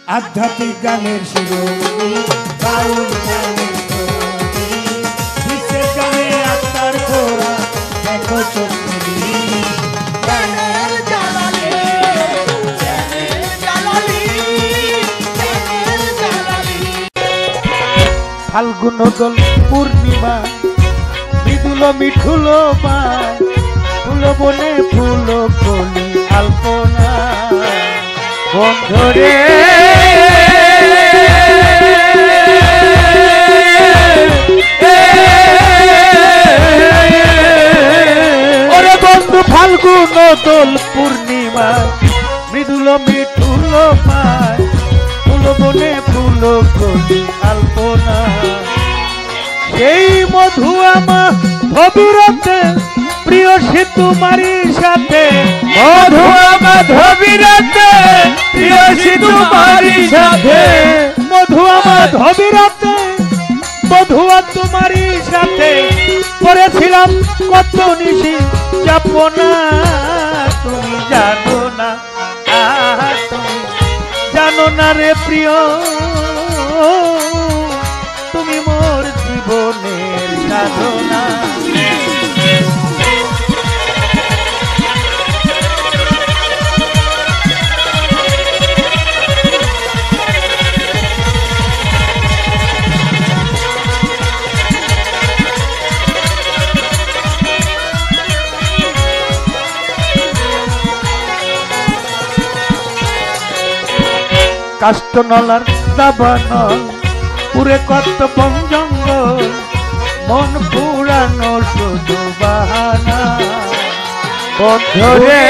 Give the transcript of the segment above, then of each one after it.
আধ্যাত্মিক গানের শিরোমণি বাউল গানের শিরোমণি বিশ্বের গানে আত্মার খোরা দেখো চোখনি জ্ঞানের জ্বালানি জ্ঞানের জ্বালানি জ্ঞানের জ্বালানি ফাল্গুন দোল পূর্ণিমা মৃদুল মিঠুল পায় ফুল বনে ফুল কলি আলপনা বন্ধুরে ওরে বন্ধু ফাল্গুন দোল পূর্ণিমা মৃদুল মিঠুল পায় ফুল বনে ফুল কলি আলপনা সেই মধু আমার ধবিরতে প্রিয় তোমারই সাথে মধু আমার ধবিরতে প্রিয় তোমারই সাথে মধু আমার ধবিরতে মধু তোমারই সাথে করেছিলাম কত নিশি যাপনা তুমি জানো না তুমি জানো না রে প্রিয় তুমি মোর জীবনের সাধনা কাষ্টনলার দাবানল পুরে কত বন জঙ্গল মন পুরানো শুধু বাহানা বন্ধুরে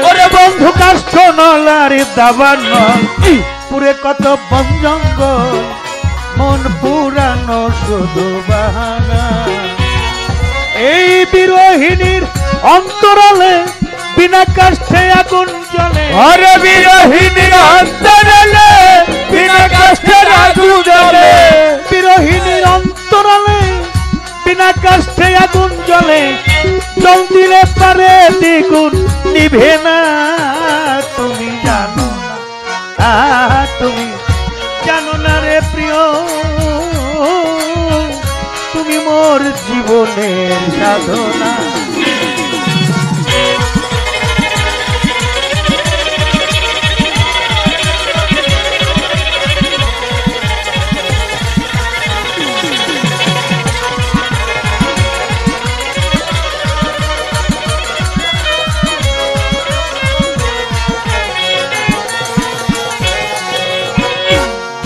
ওরে বন্ধু কাষ্টনলার দাবানল পুরে কত বন জঙ্গল মন পুরানো শুধু বাহানা এই বিরোহিনীর অন্তরালে বিনা কাষ্ঠে আগুন জ্বলে আরে বিরোহিনীর অন্তরালে বিনা কাষ্ঠে আগুন জ্বলে বিরোহিনীর অন্তরালে বিনা কাষ্ঠে আগুন জ্বলে জল দিলে পারে দ্বিগুণ নিভে না তুমি জানো না তুমি জানো না রে প্রিয় তুমি মোর জীবনের সাধনা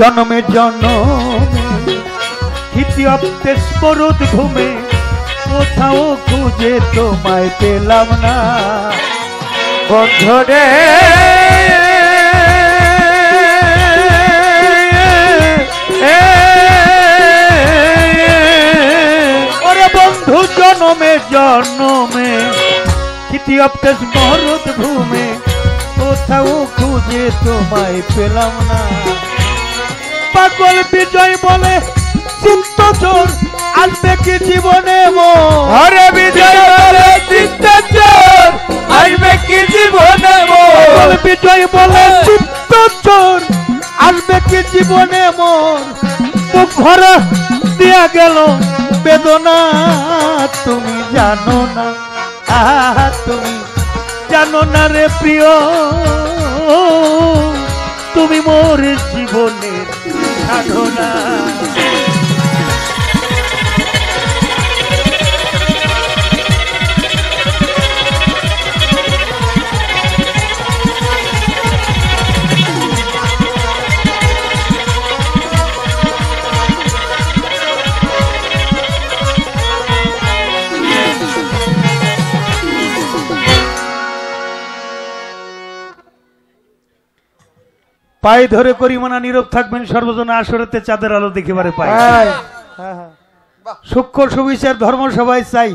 জনমে জনমে হিতিয়াপ্তে স্মরুদ ঘুমে কোথাও খুঁজে তোমায় পেলাম না বন্ধুরে ওরে বন্ধু জনমে জনমে হিতিয়াপ্তে স্মরুদ ঘুমে কোথাও খুঁজে তোমায় পেলাম না পাগল বিজয় বলে চিত্ত চোর আসবে কি জীবনে হরে বিজয় বলে চিত্ত চোর আসবে কি জীবনে পাগল বিজয় বলে চিত্ত চোর আসবে কি জীবনে মোর মুখ ভরা দিয়া গেল বেদনা তুমি জানো না তুমি জানো না রে প্রিয় তুমি মোর জীবনের সাধনা পায়ে ধরে করিমানা নীরব থাকবেন সর্বজনা আসরেতে চাঁদের আলো দেখিবারে পাই সূক্ষ্ম সুবিচার ধর্ম সবাই চাই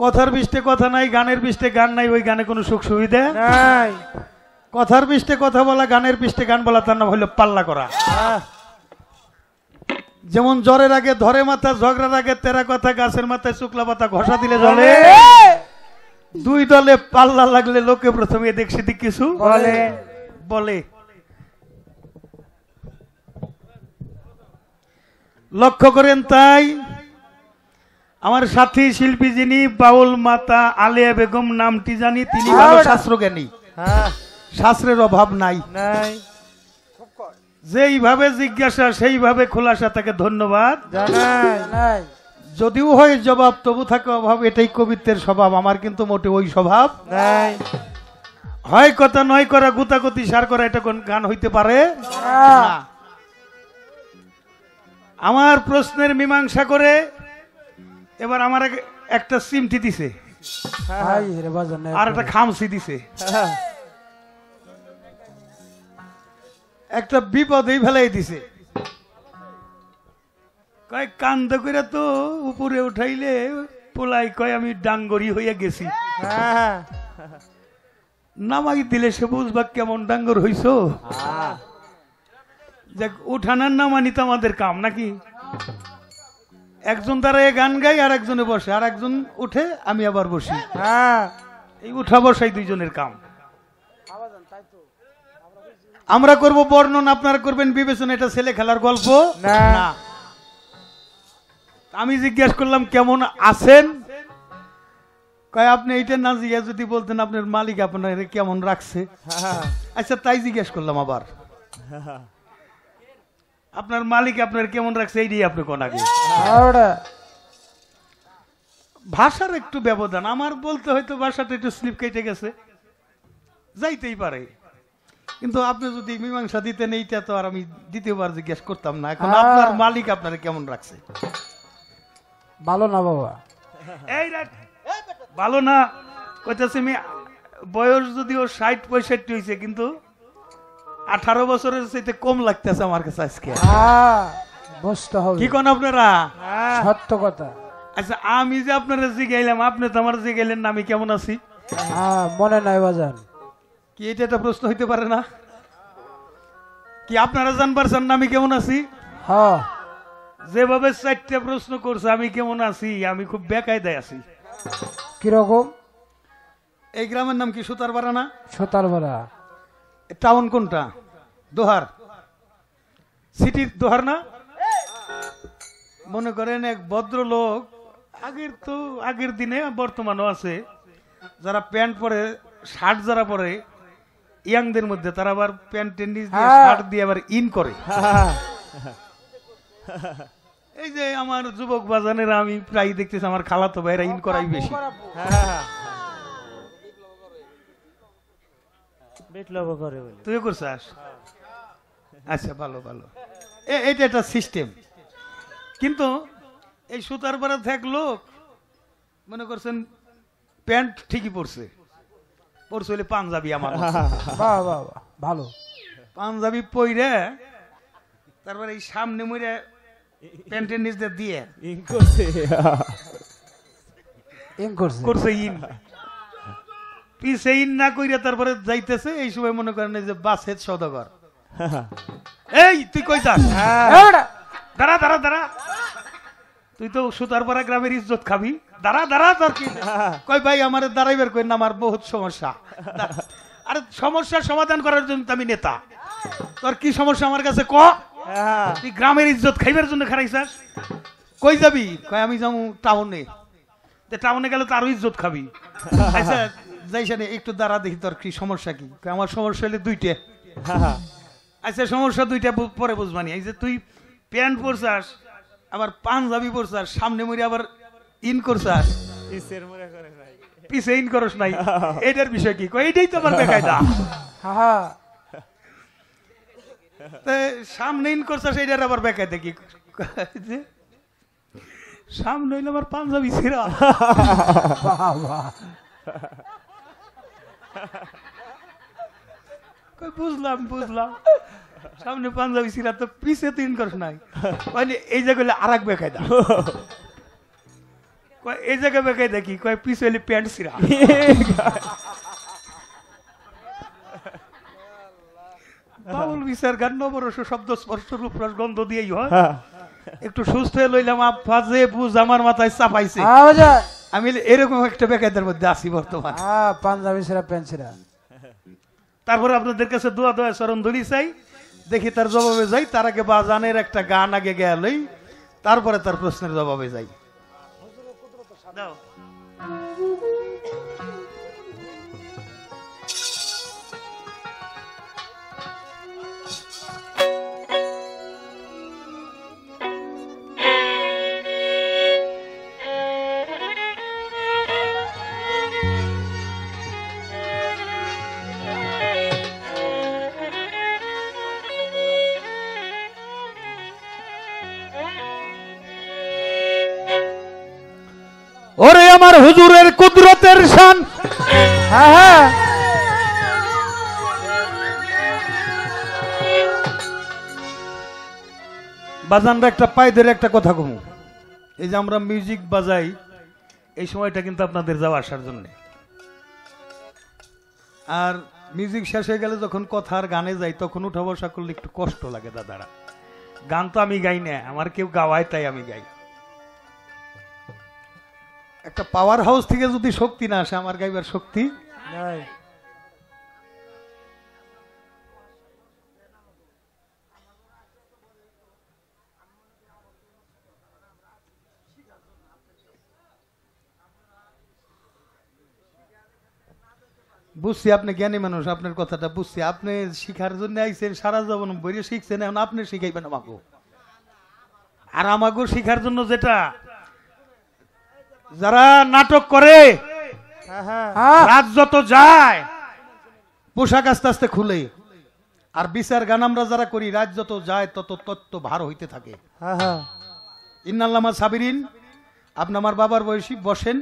কথার বিষ্টে কথা নাই গানের বিষ্টে গান নাই ওই গানে কোনো সুখ সুবিধা নাই কথার বিষ্টে কথা বলা গানের বিষ্টে গান বলা তার নাম হলো পাল্লা করা যেমন জ্বরের আগে ধরে মাথা, ঝগড়ার আগে তেরা কথা, গাছের মাথায় শুকলা পাতা ঘষা দিলে জলে, দুই দলে পাল্লা লাগলে লোকে প্রথমে এদিক সেদিক কিছু বলে বলে। লক্ষ্য করেন তাই আমার সাথী শিল্পী যিনি বাউল মাতা আলিয়া বেগম নামটি জানি, তিনি ভালো শাস্ত্রজ্ঞানী, শাস্ত্রের অভাব নাই। নাই যেইভাবে জিজ্ঞাসা সেইভাবে খোলাসা, তাকে ধন্যবাদ জানাই নাই যদিও হয় জবাব তবু থাকে অভাব, এটাই কবিত্বের স্বভাব। আমার কিন্তু মোটে ওই স্বভাব নাই হয় কথা নয় করা, গুতাগুতি সার করা, এটা কোন গান হইতে পারে না। আমার প্রশ্নের মীমাংসা করে এবার আমার একটা সিমটি দিছে আর একটা খামসি দিছে, একটা বিপদেই ফেলাই দিছে। কয় কান্দ করে তো উপরে উঠাইলে পোলাই কয় আমি ডাঙ্গরি হইয়া গেছি, নামাই দিলে সে বুঝবা কেমন ডাঙ্গর হইছ। দেখ উঠানার নামানি তো আমাদের কাম নাকি? একজন দাঁড়ায় গান গাই আর একজনে বসে, আর একজন উঠে আমি আবার বসি, এই উঠা বসাই দুইজনের কাম। আমরা করব বর্ণন, আপনারা করবেন বিবেচনা, এটা ছেলে খেলার গল্প না। আমি জিজ্ঞাসা করলাম কেমন আছেন, কয় আপনি এইটা না জিজ্ঞাসা যদি বলতেন আপনার মালিক আপনার কেমন রাখছে। আচ্ছা তাই জিজ্ঞাসা করলাম আবার, আপনার মালিক আপনার কেমন রাখছে এইটাই আপনি কোন আগে। ভাষার একটু ব্যবধান, আমার বলতে হয়তো ভাষাটা একটু স্লিপ কেটে গেছে, যাইতেই পারে, কিন্তু আপনি যদি মীমাংসা দিতেন এইটা তো আর আমি দ্বিতীয়বার জিজ্ঞেস করতাম না। এখন আপনার মালিক আপনার কেমন রাখছে? ভালো না বাবা, এই ভালো না কইতাছি আমি, বয়স যদিও 60-65 হয়েছে, কিন্তু 18 বছরের চাইতে কম লাগতেছে আমার কাছে আজকে। বুঝতে হবে কি কোন আপনারা? সত্য কথা। আচ্ছা আমি যে আপনারা জিগাইলাম, আপনি তো আমার জিগাইলেন না আমি কেমন আছি, মনে নাই বাজান? কি এটা একটা প্রশ্ন হইতে পারে না? কি আপনারা জানবার চান না আমি কেমন আছি? যেভাবে 4টা প্রশ্ন করছে আমি কেমন আছি, আমি খুব বেকায়দায় আছি। কিরকম? এই গ্রামের নাম কি সুতারপাড়া না? সুতারপাড়া। টাউন কোনটা? দোহার সিটির দোহার না? মনে করেন এক ভদ্রলোক, আগের দিনে বর্তমানও আছে, যারা প্যান্ট পরে, শার্ট যারা পরে ইয়াংদের মধ্যে, তারা আবার প্যান্টের নিচ দিয়ে শার্ট দিয়ে আবার ইন করে। এই যে আমার যুবক বাজানেরা আমি প্রায় দেখতেছি আমার খালাতো ভাইরা ইন করাই বেশি। তুইও করছিস? আচ্ছা ভালো ভালো, এটা একটা সিস্টেম। কিন্তু এই সুতারপাড়া থেকে লোক মনে করছেন প্যান্ট ঠিকই পরছে, পরছে হলে পাঞ্জাবি, আমার ভালো পাঞ্জাবি পইরে তারপরে এই সামনে মরে প্যান্টের নিচ দিয়ে করছে ইন, পিছে ইন না কইরা তারপরে যাইতেছে। এই সময় মনে করেন যে বাসের সওদাগর, এই তুই কই যাস? দাঁড়া দাঁড়া দাঁড়া, তুই তো সুতারপাড়া গ্রামের ইজ্জত খাবি, দাঁড়া দাঁড়া। তোর কি কই ভাই আমার দাঁড়াইবার কই না, আমার বহুত সমস্যা। আরে সমস্যার সমাধান করার জন্য আমি নেতা, তোর কি সমস্যা আমার কাছে ক? তুই গ্রামের ইজ্জত খাইবার জন্য খারাইছাস? কই যাবি? কয় আমি যাবো টাউনে। টাউনে গেলে তো আরো ইজ্জত খাবি। আচ্ছা যাইস না, একটু দাঁড়া দেখি তোর কি সমস্যা কি। আমার সমস্যা হলে 2টা। আচ্ছা সমস্যা 2টা পরে বুঝবানি। এই যে তুই প্যান্ট পরছাস, আবার পাঞ্জাবি পরছাস, সামনে মরে আবার ইন করছাস, পিছে ইন করস নাই, এটার বিষয় কি? কই এটাই তো আমার বেকায়দা। সামনে ইন করছাস, এটার আবার বেকায়দা কি? সামনে হইলে আমার পাঞ্জাবি ছিঁড়া। বুঝলাম বুঝলাম, সামনে পাঞ্জাবি ছিঁড়া তো পিছে তো ইন করস নাই, এই জায়গায় আর এক বেকায়দা। এই জায়গায় বেকায়দা কি? কয় পিছে হইলে প্যান্ট ছিঁড়া। বাউল বিচার গান নবরস শব্দ স্পর্শ রূপরস গন্ধ দিয়েই হয়। একটু সুস্থ হয়ে লইলাম আব্বা যে বুঝ আমার মাথায় চাপাইছে হ্যাঁ বাজান আমি এরকম একটা বেকায়দার মধ্যে আছি বর্তমান হ্যাঁ পাঞ্জাবি ছেড়া প্যান্ট ছেড়া তারপরে আপনাদের কাছে দোয়া দোয়া চরণ ধরি চাই দেখি তার জবাবে যাই তার আগে বাজানের একটা গান আগে গেলেই তারপরে তার প্রশ্নের জবাবে যাই দাও। ওরে আমার হুজুরের কুদরতের শান হ্যাঁ হ্যাঁ বাজানরা একটা পায়ে ধরে একটা কথা কমু এই যে আমরা মিউজিক বাজাই এই সময়টা কিন্তু আপনাদের যাওয়া আসার জন্য আর মিউজিক শেষ হয়ে গেলে যখন কথা আর গানে যাই তখন উঠা বসা করলে একটু কষ্ট লাগে দাদারা গান তো আমি গাই না আমার কেউ গাওয়ায় তাই আমি গাই একটা পাওয়ার হাউস থেকে যদি শক্তি না আসে আমার গাইবার শক্তি নাই বুঝছি আপনি জ্ঞানী মানুষ আপনার কথাটা বুঝছি আপনি শিখার জন্য আইছেন সারা জীবন বইরে শিখছেন এখন আপনি শিখাইবেন আমাকে আর আমাকে শিখার জন্য যেটা যারা নাটক করে হ্যাঁ রাত যত যায় পোশাক আস্তে আস্তে খুলে আর বিচার গান আমরা যারা করি রাত যত যায় তত তত্ত্ব ভার হইতে থাকে হ্যাঁ হ্যাঁ ইন্নাল্লামা সাবিরিন আপনি আমার বাবার বয়সী বসেন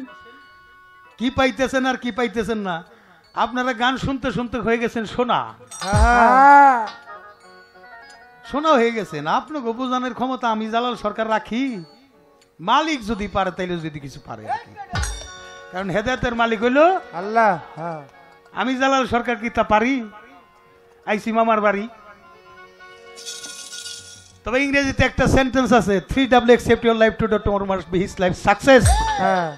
কি পাইতেছেন আর কি পাইতেছেন না আপনারা গান শুনতে শুনতে হয়ে গেছেন শোনা হ্যাঁ শোনা হয়ে গেছেন আপনাকে বোঝানোর ক্ষমতা আমি জালাল সরকার রাখি মালিক যদি পারে তাইলে যদি কিছু পারে আর কি। কারণ হেদায়েতের মালিক হইল আল্লাহ হ্যাঁ আমি জালাল সরকার কি তা পারি আইসি মামার বাড়ি তবে ইংরেজিতে একটা সেন্টেন্স আছে 3W accept your life today tomorrow must be his life success হ্যাঁ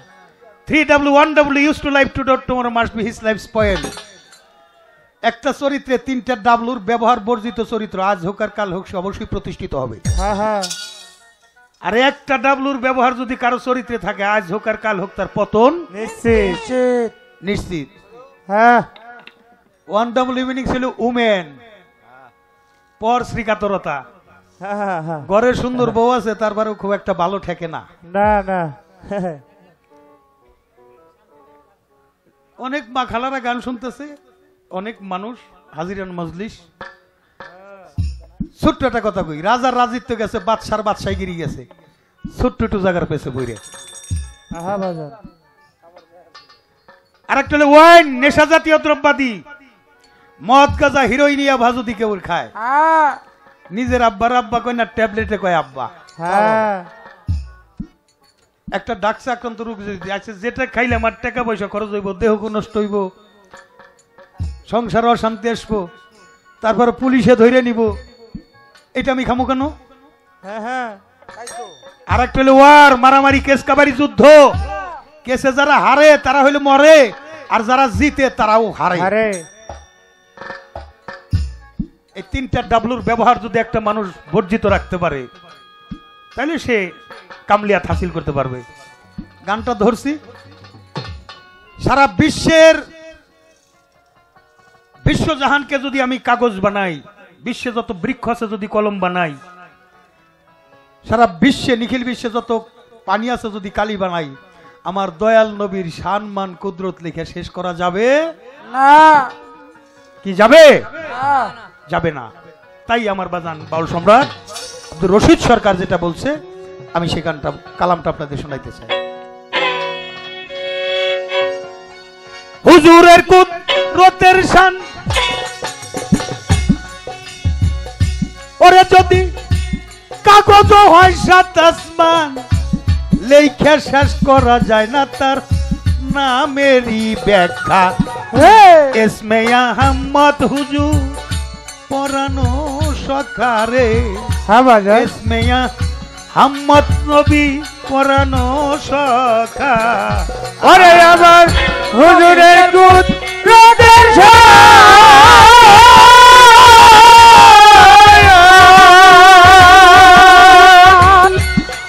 3W 1W used to life today tomorrow must be his life spoil একটা চরিত্রে তিনটা ডাবলুর ব্যবহার বর্জিত চরিত্র আজ হোক আর কাল হোক সে অবশ্যই প্রতিষ্ঠিত হবে হ্যাঁ হ্যাঁ আর একটা ডাবলুর ব্যবহার যদি কারো চরিত্রে থাকে আজ হোক আর কাল হোক তার পতন নিশ্চিত নিশ্চিত হ্যাঁ 1W মিনিং ছিল উমেন পর শ্রীকাতরতা হ্যাঁ হ্যাঁ হ্যাঁ ঘরে সুন্দর বউ আছে তারপরেও খুব একটা ভালো ঠেকে না না না অনেক মা খালারা গান শুনতেছে অনেক মানুষ হাজিরান মজলিস ছোট্ট একটা কথা কই রাজার রাজিত্ব গেছে বাদশার বাদশাহীগিরি গেছে ছোট্ট একটু জায়গার পেছে বইরে হ্যাঁ বাজান আর একটা হলো ওয়াইন নেশা জাতীয় দ্রব্যাদি মদ গাঁজা হিরোইনিয়া ভাজুদি কেউ খায় হ্যাঁ নিজের আব্বার আব্বা কয় না ট্যাবলেটে কয় আব্বা হ্যাঁ একটা ডাকসে আক্রান্ত রোগ যদি আছে যেটা খাইলে আমার টাকা পয়সা খরচ হইব দেহ নষ্ট হইব সংসার অশান্তি আসবো তারপরে পুলিশে ধরে নিব এটা আমি খামো কেন হ্যাঁ হ্যাঁ আর একটা হলো ওয়ার মারামারি কেস কাবারি যুদ্ধ কেসে যারা হারে তারা হইলো মরে আর যারা জিতে তারাও হারে আরে এই তিনটা ডাবলুর ব্যবহার যদি একটা মানুষ বর্জিত রাখতে পারে তাহলে সে কামলিয়াত হাসিল করতে পারবে গানটা ধরছি সারা বিশ্বজাহানকে যদি আমি কাগজ বানাই বিশ্বে যত বৃক্ষ আছে যদি কলম বানাই সারা বিশ্বে নিখিল বিশ্বে যত পানি আছে যদি কালি বানাই আমার দয়াল নবীর সম্মান কুদরত লিখে শেষ করা যাবে না কি যাবে না যাবে না তাই আমার বাজান বাউল সম্রাট আব্দুর রশিদ সরকার যেটা বলছে আমি সেখানটা কালামটা আপনাদের শোনাইতে চাই হুজুরের কুদরতের শান ওরে যদি কাগজ হয় সাত আসমান লেখা শেষ করা যায় না তার নামেরই ব্যাখ্যা এসমে আহমদ হুজুর পরানো সখারে হ্যাঁ বাজান এসমে হাম্মদ নবী পরানো সখা ওরে আমার হুজুরের দুধ রোদের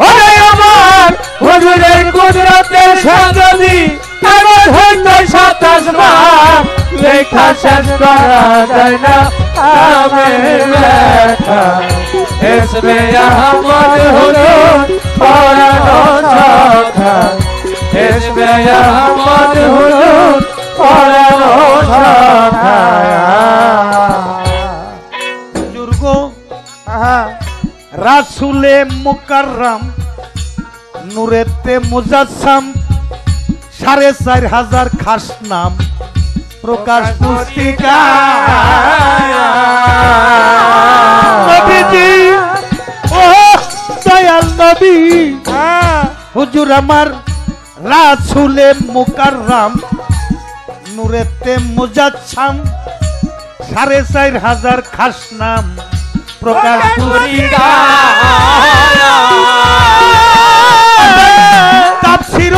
ওরে আমার হুজুরের কুদরতের সাজনি এমন হইতো 27 মাস লেখা শেষ করা যায় না আমি লেখা এসমে আহমদ হুজুর পরানো সখা এসমে আহমদ হুজুর পরানো সখা বুজুর্গ রাসূলে মুকাররম নূরেতে মুজাসসাম 4500 খাস নাম প্রকাশ পুস্তিকা নবীজি ও দয়াল নবী হুজুর আমার রাসূলে মুকাররম নূরেতে মুজাসসাম 4500 খাস নাম প্রকাশ পুস্তিকা তাফসীর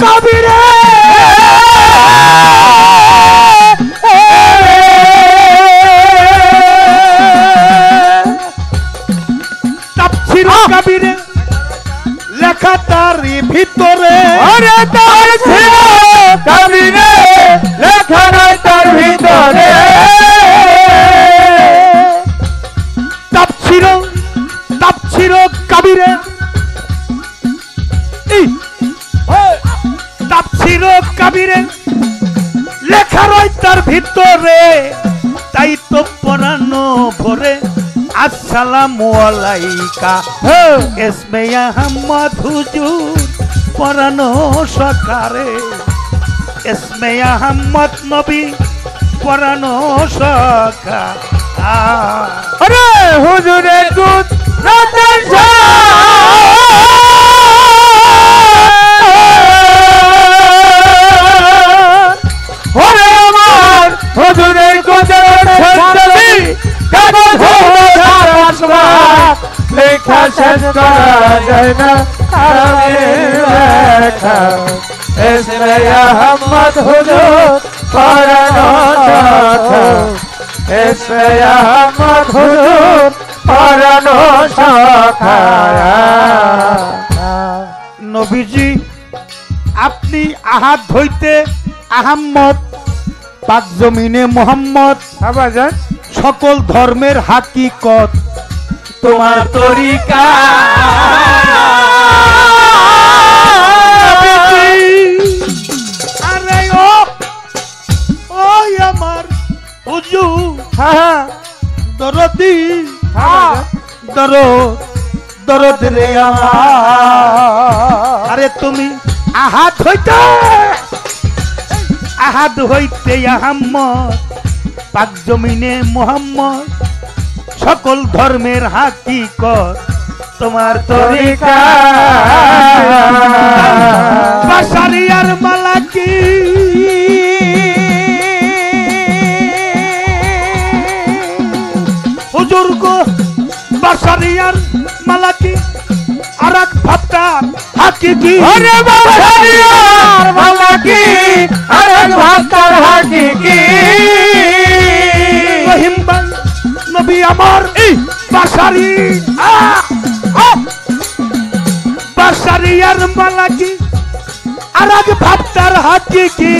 কবিরে তাফসীর কবিরে লেখা তার ভিতরে ওরে তাফসীর কবিরে লেখা নাই তার ভিতরে তাফসীর কবিরে তাফসীর কবিরে লেখা রয় তার ভিতরে তাই তো পড়ানো ভরে আসসালামু আলাইকা ইসমে আহমদ হুজুর পড়ানো সকারে ইসমে আহমদ নবী পড়ানো সকা আরে হুজুরের দুধ রাতের ওরে আমার হুজুরের কুদরতের সাজনি কাগজ লেখা শেষ করা যায় না আমি লেখা এসমে আহমদ হুজুর পরানো সখা এসমে আহমদ হুজুর পরানো সখা নবীজি আপনি আহাদ হইতে আহম্মদ পাক জমিনে মোহাম্মদ আবাজান সকল ধর্মের হাকিকত তোমার তরিকা আরে ও ওই আমার হুজুর দরদি দরদ রে আমার আরে তুমি আহাদ হইতে আহম্মদ পাক জমিনে মোহাম্মদ সকল ধর্মের হাকিকত তোমার তরিকা বাশারিয়ার মালাকি হুজুর গো বাশারিয়ার মালাকি আরেক ভাবতার হাকিকি ওরে বাশারিয়ার মালাকি আরেক ভাবতার হাকিকি রহিম ভাই নবী আমার বাশারি বাশারিয়ার মালাকি আরেক ভাবতার হাকিকি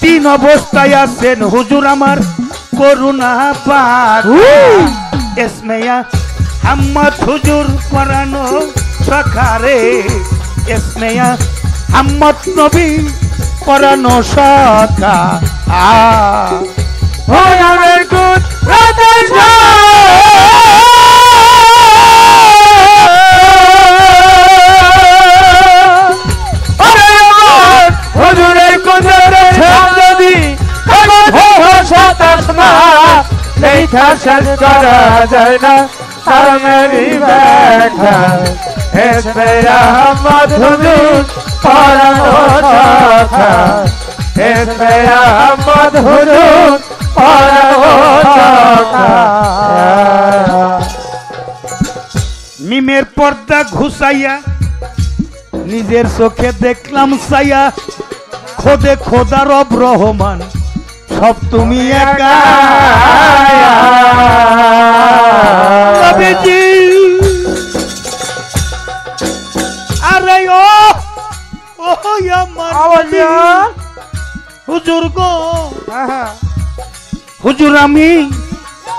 তিন অবস্থায় আছেন হুজুর আমার করুণা পাক ইসমে আহমদ হুজুর পরানো সখারে ইসমে আহমদ নবী পরানো সখা আমার কুদ রাতের ওরে আমার হুজুরের কুদরতের সাজনি কাগজ 27 মাস লেখা শেষ করা যায় না আর মেরি ব্যাখ্যা এসমে আহমদ হুজুর পরানো সখা এসমে আহমদ হুজুর পরানো সখা মিমের পর্দা ঘুষাইয়া নিজের চোখে দেখলাম সাইয়া খোদে খোদা রব রহমান সব তুমি একা নবীজি আরে ও আমার হুজুর গো হুজুর আমি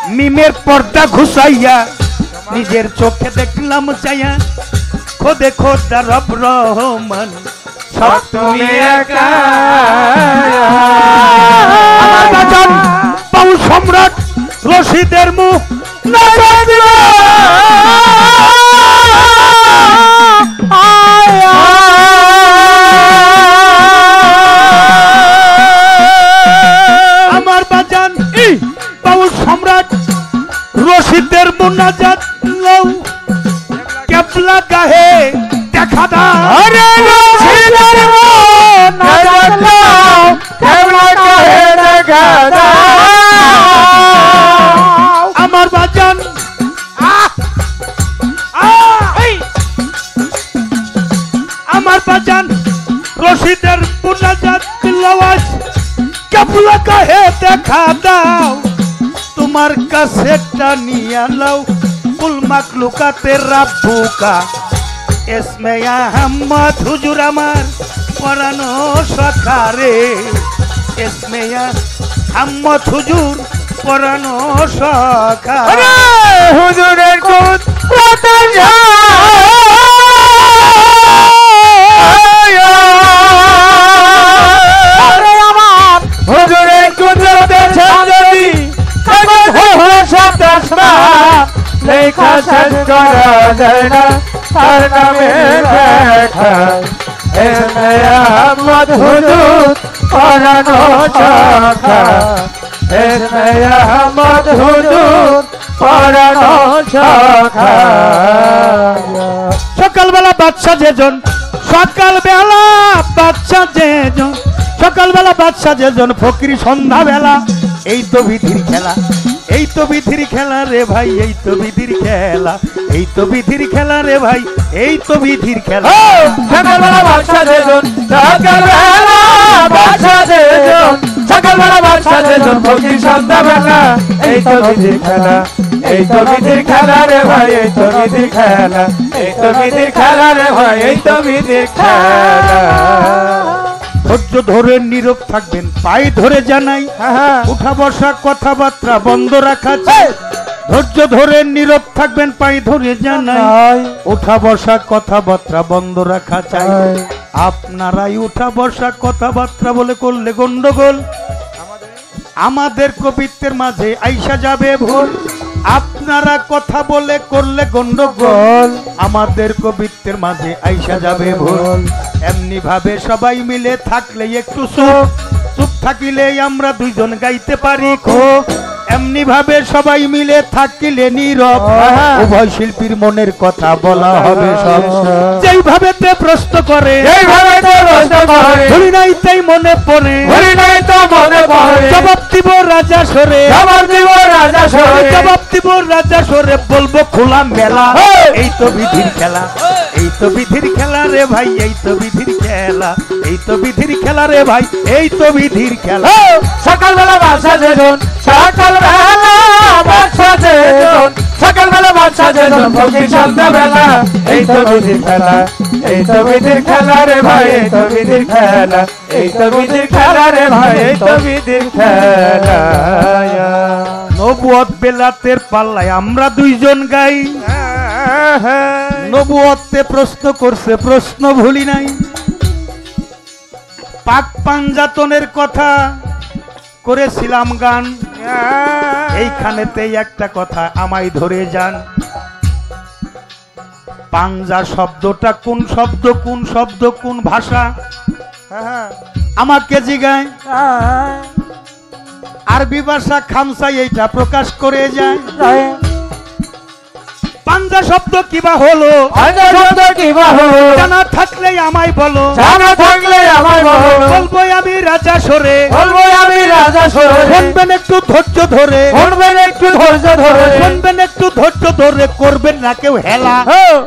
মিমের পর্দা ঘুষাইয়া নিজের চোখে দেখলাম চাইয়া খোদে খোদা রব রহমান সব তুমি একা আমার বাজান বাউল সম্রাট রশিদের মুখ আমার বাজান বাউল সম্রাট রশিদের মুনাজাত লও কেবলা গাহে দেখা দাও আরে রশিদের মুনাজাত লও কেবলা গাহে দেখা দাও আমার বাজান আমার বাজান রশিদের মুনাজাত লওয়াজ কেবলা গাহে দেখা দাও তোমার কাছেটা নিয়ে লাও কুল মাকলুকাতে রাব্বুকা ইসমে আহমদ হুজুর আমার পরানো সখারে ইসমে আহমদ হুজুর পরানো সখারে হুজুরের কুত রাতে আরে আমার হুজুরের কুত রাতে ছাড়ি লেখা শেষ করা যায় না তার নামে লেখা এসে আহমদ হুজুর পরানো শাখা এসে আহমদ হুজুর পরানো শাখা সকালবেলা বাদশা যেজন সকালবেলা বাদশা যেজন সকালবেলা বাদশা যেজন ফকির সন্ধ্যাবেলা এই তো বিধির খেলা এই তো বিধির খেলা রে ভাই এই তো বিধির খেলা এই তো বিধির খেলা রে ভাই এই তো বিধির খেলা সকালবেলা বাদশা যেজন সকালবেলা বাদশা যেজন সকালবেলা বাদশা যেজন ফকির সন্ধ্যাবেলা এই তো বিধির খেলা এই তো বিধির খেলা রে ভাই এই তো বিধির খেলা এই তো বিধির খেলা রে ভাই এই তো বিধির খেলা ধৈর্য ধরে নীরব থাকবেন পায়ে ধরে জানাই উঠা বসা কথাবার্তা বন্ধ রাখা চাই ধৈর্য ধরে নীরব থাকবেন পায়ে ধরে জানাই উঠা বসা কথাবার্তা বন্ধ রাখা চাই আপনারাই উঠা বসা কথাবার্তা বলে করলে গন্ডগোল আমাদের কবিত্বের মাঝে আইসা যাবে ভুল আপনারা কথা বলে করলে গন্ডগোল আমাদের কবিত্বের মাঝে আইসা যাবে ভুল এমনি ভাবে সবাই মিলে থাকলে একটু চুপ চুপ থাকিলে আমরা দুইজন গাইতে পারি খুব এমনি ভাবে সবাই মিলে থাকিলে নীরব উভয় শিল্পীর মনের কথা বলা হবে সব যেইভাবে তে প্রশ্ন করে ভুলি নাই তাই মনে পড়ে জবাব দিব রাজা সরে জবাব দিব রাজা সরে জবাব দিব রাজা সরে বলবো খোলা মেলা এই তো বিধির খেলা এই তো বিধির খেলা রে ভাই এই তো বিধির খেলা এই তো বিধির খেলা রে ভাই এই তো বিধির খেলা সকালবেলা বাদশা যেজন সকালবেলা বাদশা যেজন সকালবেলা বাদশা যেজন ফকির সন্ধ্যাবেলা এই তো বিধির খেলা এই তো বিধির খেলা রে ভাই এই তো বিধির খেলা এই তো বিধির খেলা রে ভাই এই তো বিধির খেলা নবুয়ত বেলাতের পাল্লায় আমরা দুইজন গাই নবুয়তে প্রশ্ন করছে প্রশ্ন ভুলি নাই পাক পাঞ্জাতনের কথা করেছিলাম গান এইখানেতেই একটা কথা আমায় ধরে যান পাঞ্জা শব্দটা কোন শব্দ কোন শব্দ কোন ভাষা আমাকে জিগায় আরবি ভাষা খামসাই এইটা প্রকাশ করে যায় পাঞ্জা শব্দ কিবা হলো পাঞ্জা শব্দ কিবা হলো জানা থাকলে আমায় বলো জানা থাকলে আমায় বলো বলবো আমি রাজা সরে বলবো আমি রাজা সরে শুনবেন একটু ধৈর্য ধরে শুনবেন একটু ধৈর্য ধরে শুনবেন একটু ধৈর্য ধরে করবেন না কেউ হেলা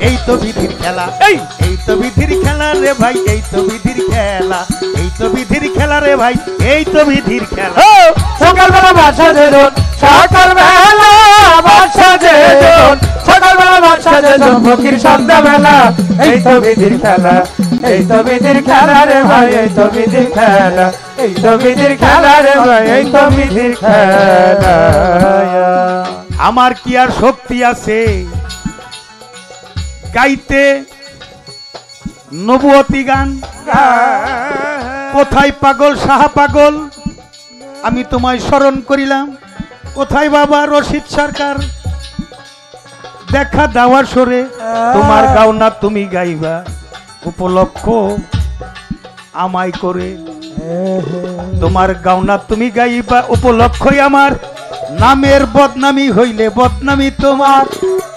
এই তো বিধির খেলা এই তো বিধির খেলা রে ভাই এই তো বিধির খেলা এই তো বিধির খেলা রে ভাই এই তো বিধির খেলা সকালবেলা বাদশা যেজন সকালবেলা বাদশা যেজন সকালবেলা বাদশা যেজন ফকির সন্ধ্যাবেলা এই তো বিধির খেলা এই তো বিধির খেলা রে ভাই এই তো বিধির খেলা এই তো বিধির খেলা রে ভাই এই তো বিধির খেলা আমার কি আর শক্তি আছে গাইতে নবুয়তি গান কোথায় পাগল সাহা পাগল আমি তোমায় স্মরণ করিলাম কোথায় বাবা রশিদ সরকার দেখা দেওয়ার সরে তোমার গাও না তুমি গাইবা উপলক্ষ আমায় করে তোমার গাও না তুমি গাইবা উপলক্ষই আমার নামের বদনামি হইলে বদনামি তোমার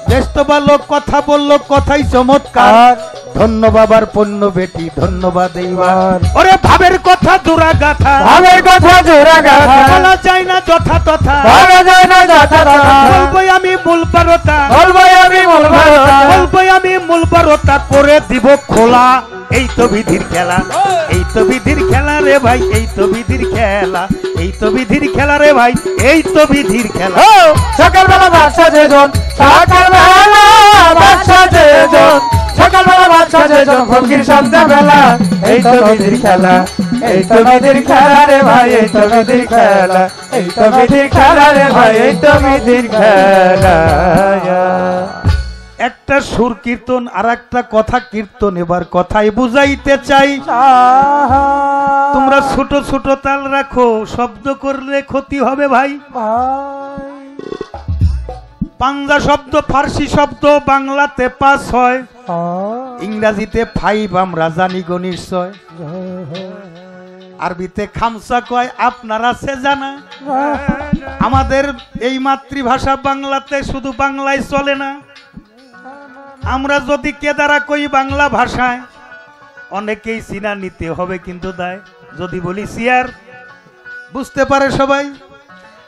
ব্যস্ত বালক কথা বললো কথাই চমৎকার ধন্য বাবার পণ্য বেটি ধন্যবাদ এইবার ওরে ভাবের কথা জোড়া গাথা ভাবের কথা জোড়া গাথা বলা যায় না যথা তথা বলা যায় না যথা তথা বলবো আমি মূল বারতা বলবো আমি মূল বারতা বলবো আমি মূল বারতা করে দিব খোলা এই তো বিধির খেলা এই তো বিধির খেলা রে ভাই এই তো বিধির খেলা এই তো বিধির খেলা রে ভাই এই তো বিধির খেলা সকালবেলা বাদশা যেজন সকালবেলা বাদশা যেজন সকালবেলা বাদশা যেজন ফকির সন্ধ্যাবেলা এই তো বিধির খেলা এই তো বিধির খেলা রে ভাই এই তো বিধির খেলা এই তো বিধির খেলা রে ভাই এই তো বিধির খেলা একটা সুর কীর্তন আর একটা কথা কীর্তন এবার কথাই বুঝাইতে চাই তোমরা ছোট ছোট তাল রাখো শব্দ করলে ক্ষতি হবে ভাই পাঞ্জা শব্দ ফার্সি শব্দ বাংলাতে 5 হয় ইংরেজিতে 5 আমরা জানি গো নিশ্চয় আরবিতে খামসা কয় আপনারা সে জানা আমাদের এই মাতৃভাষা বাংলাতে শুধু বাংলায় চলে না আমরা যদি কেদারা কই বাংলা ভাষায় অনেকেই চিনা নিতে হবে কিন্তু দায় যদি বলি সিয়ার বুঝতে পারে সবাই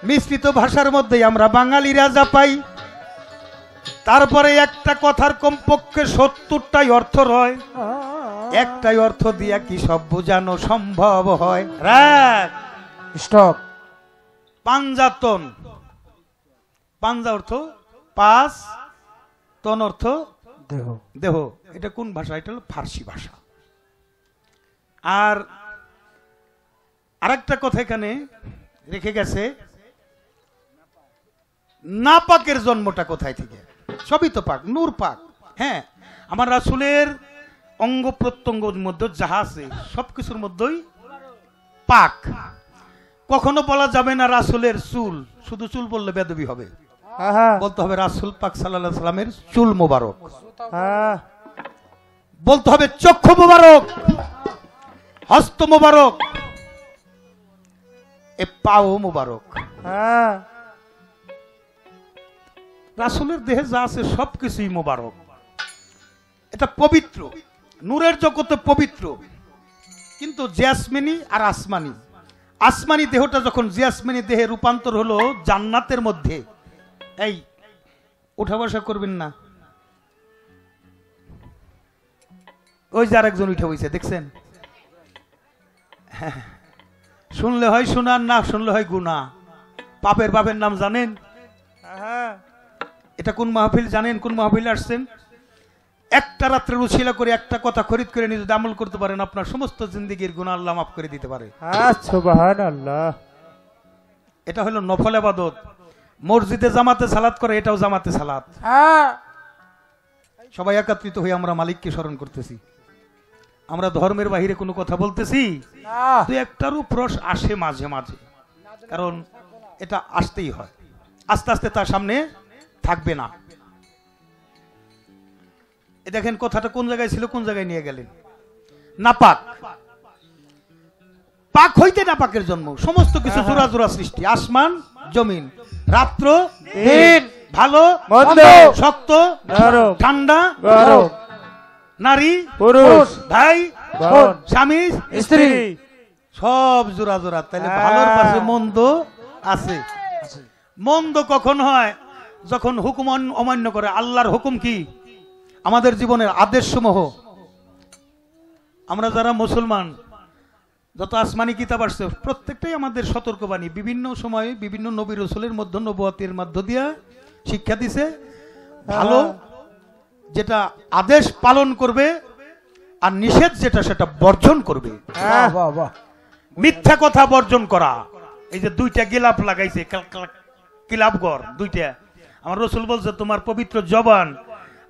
মিশ্রিত ভাষার মধ্যেই আমরা বাঙালিরা যা পাই তারপরে একটা কথার কমপক্ষে 70টাই অর্থ রয় একটাই অর্থ দিয়া কি সব বোঝানো সম্ভব হয় রাখ স্টপ পাঞ্জাতন পাঞ্জা অর্থ 5 তন অর্থ দেহ দেহ এটা কোন ভাষা এটা হলো ফার্সি ভাষা আর আরেকটা কথা এখানে রেখে গেছে নাপাকের জন্মটা কোথায় থেকে সবই তো পাক নূর পাক হ্যাঁ আমার রাসূলের অঙ্গ প্রত্যঙ্গের মধ্যে যাহা আছে সবকিছুর মধ্যেই পাক কখনো বলা যাবে না রাসূলের চুল শুধু চুল বললে বেদবি হবে বলতে হবে রাসূল পাক সাল্লাল্লাহু আলাইহি সাল্লামের চুল মোবারক বলতে হবে চক্ষু মোবারক হস্ত মোবারক এ পাও মোবারক রাসূলের দেহে যা আছে সবকিছুই মোবারক এটা পবিত্র নূরের জগতে পবিত্র কিন্তু জেসমিনি আর আসমানি আসমানি দেহটা যখন জেসমিনি দেহে রূপান্তর হলো জান্নাতের মধ্যে এই উঠা বসা করবেন না ওই যে আরেকজন উঠে বসে দেখছেন শুনলে হয় শোনা না শুনলে হয় গুনাহ পাপের বাপের নাম জানেন এটা কোন মাহফিল জানেন কোন মাহফিলে আসছেন একটা রাত্রে রুচিলা করে একটা কথা খরিদ করে নিয়ে যদি আমল করতে পারেন আপনার সমস্ত জিন্দেগীর গুনাহ আল্লাহ মাফ করে দিতে পারে সুবহানাল্লাহ এটা হলো নফল ইবাদত মসজিদে জামাতে সালাত করে এটাও জামাতে সালাত সবাই একত্রিত হয়ে আমরা মালিককে স্মরণ করতেছি আমরা ধর্মের বাহিরে কোনো কথা বলতেছি দুই একটারও প্রশ্ন আসে মাঝে মাঝে কারণ এটা আসতেই হয় আস্তে আস্তে তার সামনে থাকবে না এ দেখেন কথাটা কোন জায়গায় ছিল কোন জায়গায় নিয়ে গেলেন নাপাক পাক হইতে নাপাকের জন্ম সমস্ত কিছু জোড়া জোড়া সৃষ্টি আসমান জমিন রাত্র দিন ভালো মন্দ, শক্ত নরম, ঠান্ডা গরম, নারী পুরুষ, ভাই বোন, স্বামী স্ত্রী, সব জোড়া জোড়া। তাহলে হ্যাঁ। ভালোর পাশে মন্দ আছে। মন্দ কখন হয়? যখন হুকুম অমান্য করে। আল্লাহর হুকুম কি? আমাদের জীবনের আদেশ সমূহ। আমরা যারা মুসলমান, যত আসমানি কিতাব আসছে প্রত্যেকটাই আমাদের সতর্কবাণী। বিভিন্ন সময়ে বিভিন্ন নবী রাসূলের মধ্যে নবুয়তের মধ্য দিয়ে শিক্ষা দিছে ভালো যেটা আদেশ পালন করবে, আর নিষেধ যেটা সেটা বর্জন করবে। হ্যাঁ, বাহ বাহ মিথ্যা কথা বর্জন করা। এই যে দুইটা গিলাপ লাগাইছে, কিলাপগর দুইটা, আমার রসুল বলছে তোমার পবিত্র জবান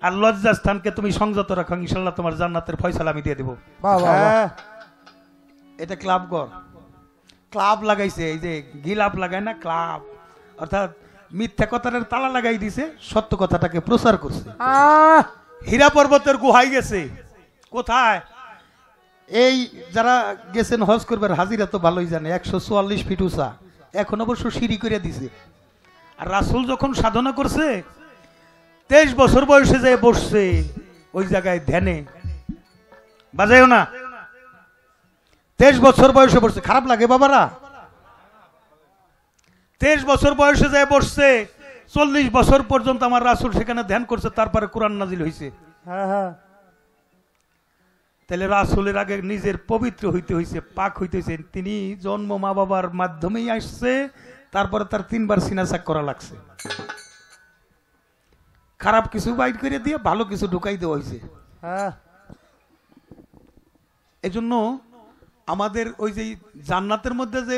আর লজ্জা স্থানকে তুমি সংযত রাখো, ইনশাল্লাহ তোমার জান্নাতের ফয়সালা আমি দিয়ে দেব। বাহ বাহ বাহ। হ্যাঁ, এটা ক্লাবগর, ক্লাব লাগাইছে। এই যে গিলাপ লাগায় না, ক্লাব, অর্থাৎ মিথ্যা কথার তালা লাগাই দিছে, সত্য কথাটাকে প্রচার করছে। হীরা পর্বতের গুহায় গেছে। কোথায়? এই যারা গেছেন হজ করবার হাজিরা তো ভালোই জানে, 144 ফিট উঁচা, এখন অবশ্য সিঁড়ি করে দিছে। আর রাসূল যখন সাধনা করছে 23 বছর বয়সে যায় বসছে ওই জায়গায় ধ্যানে, বাজায়ও না, 23 বছর বয়সে বসছে। খারাপ লাগে বাবারা? 23 বছর বয়সে যায় বসছে, 40 বছর পর্যন্ত আমার রাসূল সেখানে ধ্যান করছে, তারপরে কোরআন নাজিল হয়েছে। হ্যাঁ, হ্যাঁ, তাহলে রাসূলের আগে নিজের পবিত্র হইতে হয়েছে, পাক হইতে হয়েছে। তিনি জন্ম মা বাবার মাধ্যমেই আসছে, তারপরে তার 3 বার সিনা চাক করা লাগছে। খারাপ কিছু বাইর করে দিয়ে ভালো কিছু ঢুকাই দেওয়া হয়েছে। হ্যাঁ, এজন্য আমাদের ওই যে জান্নাতের মধ্যে যে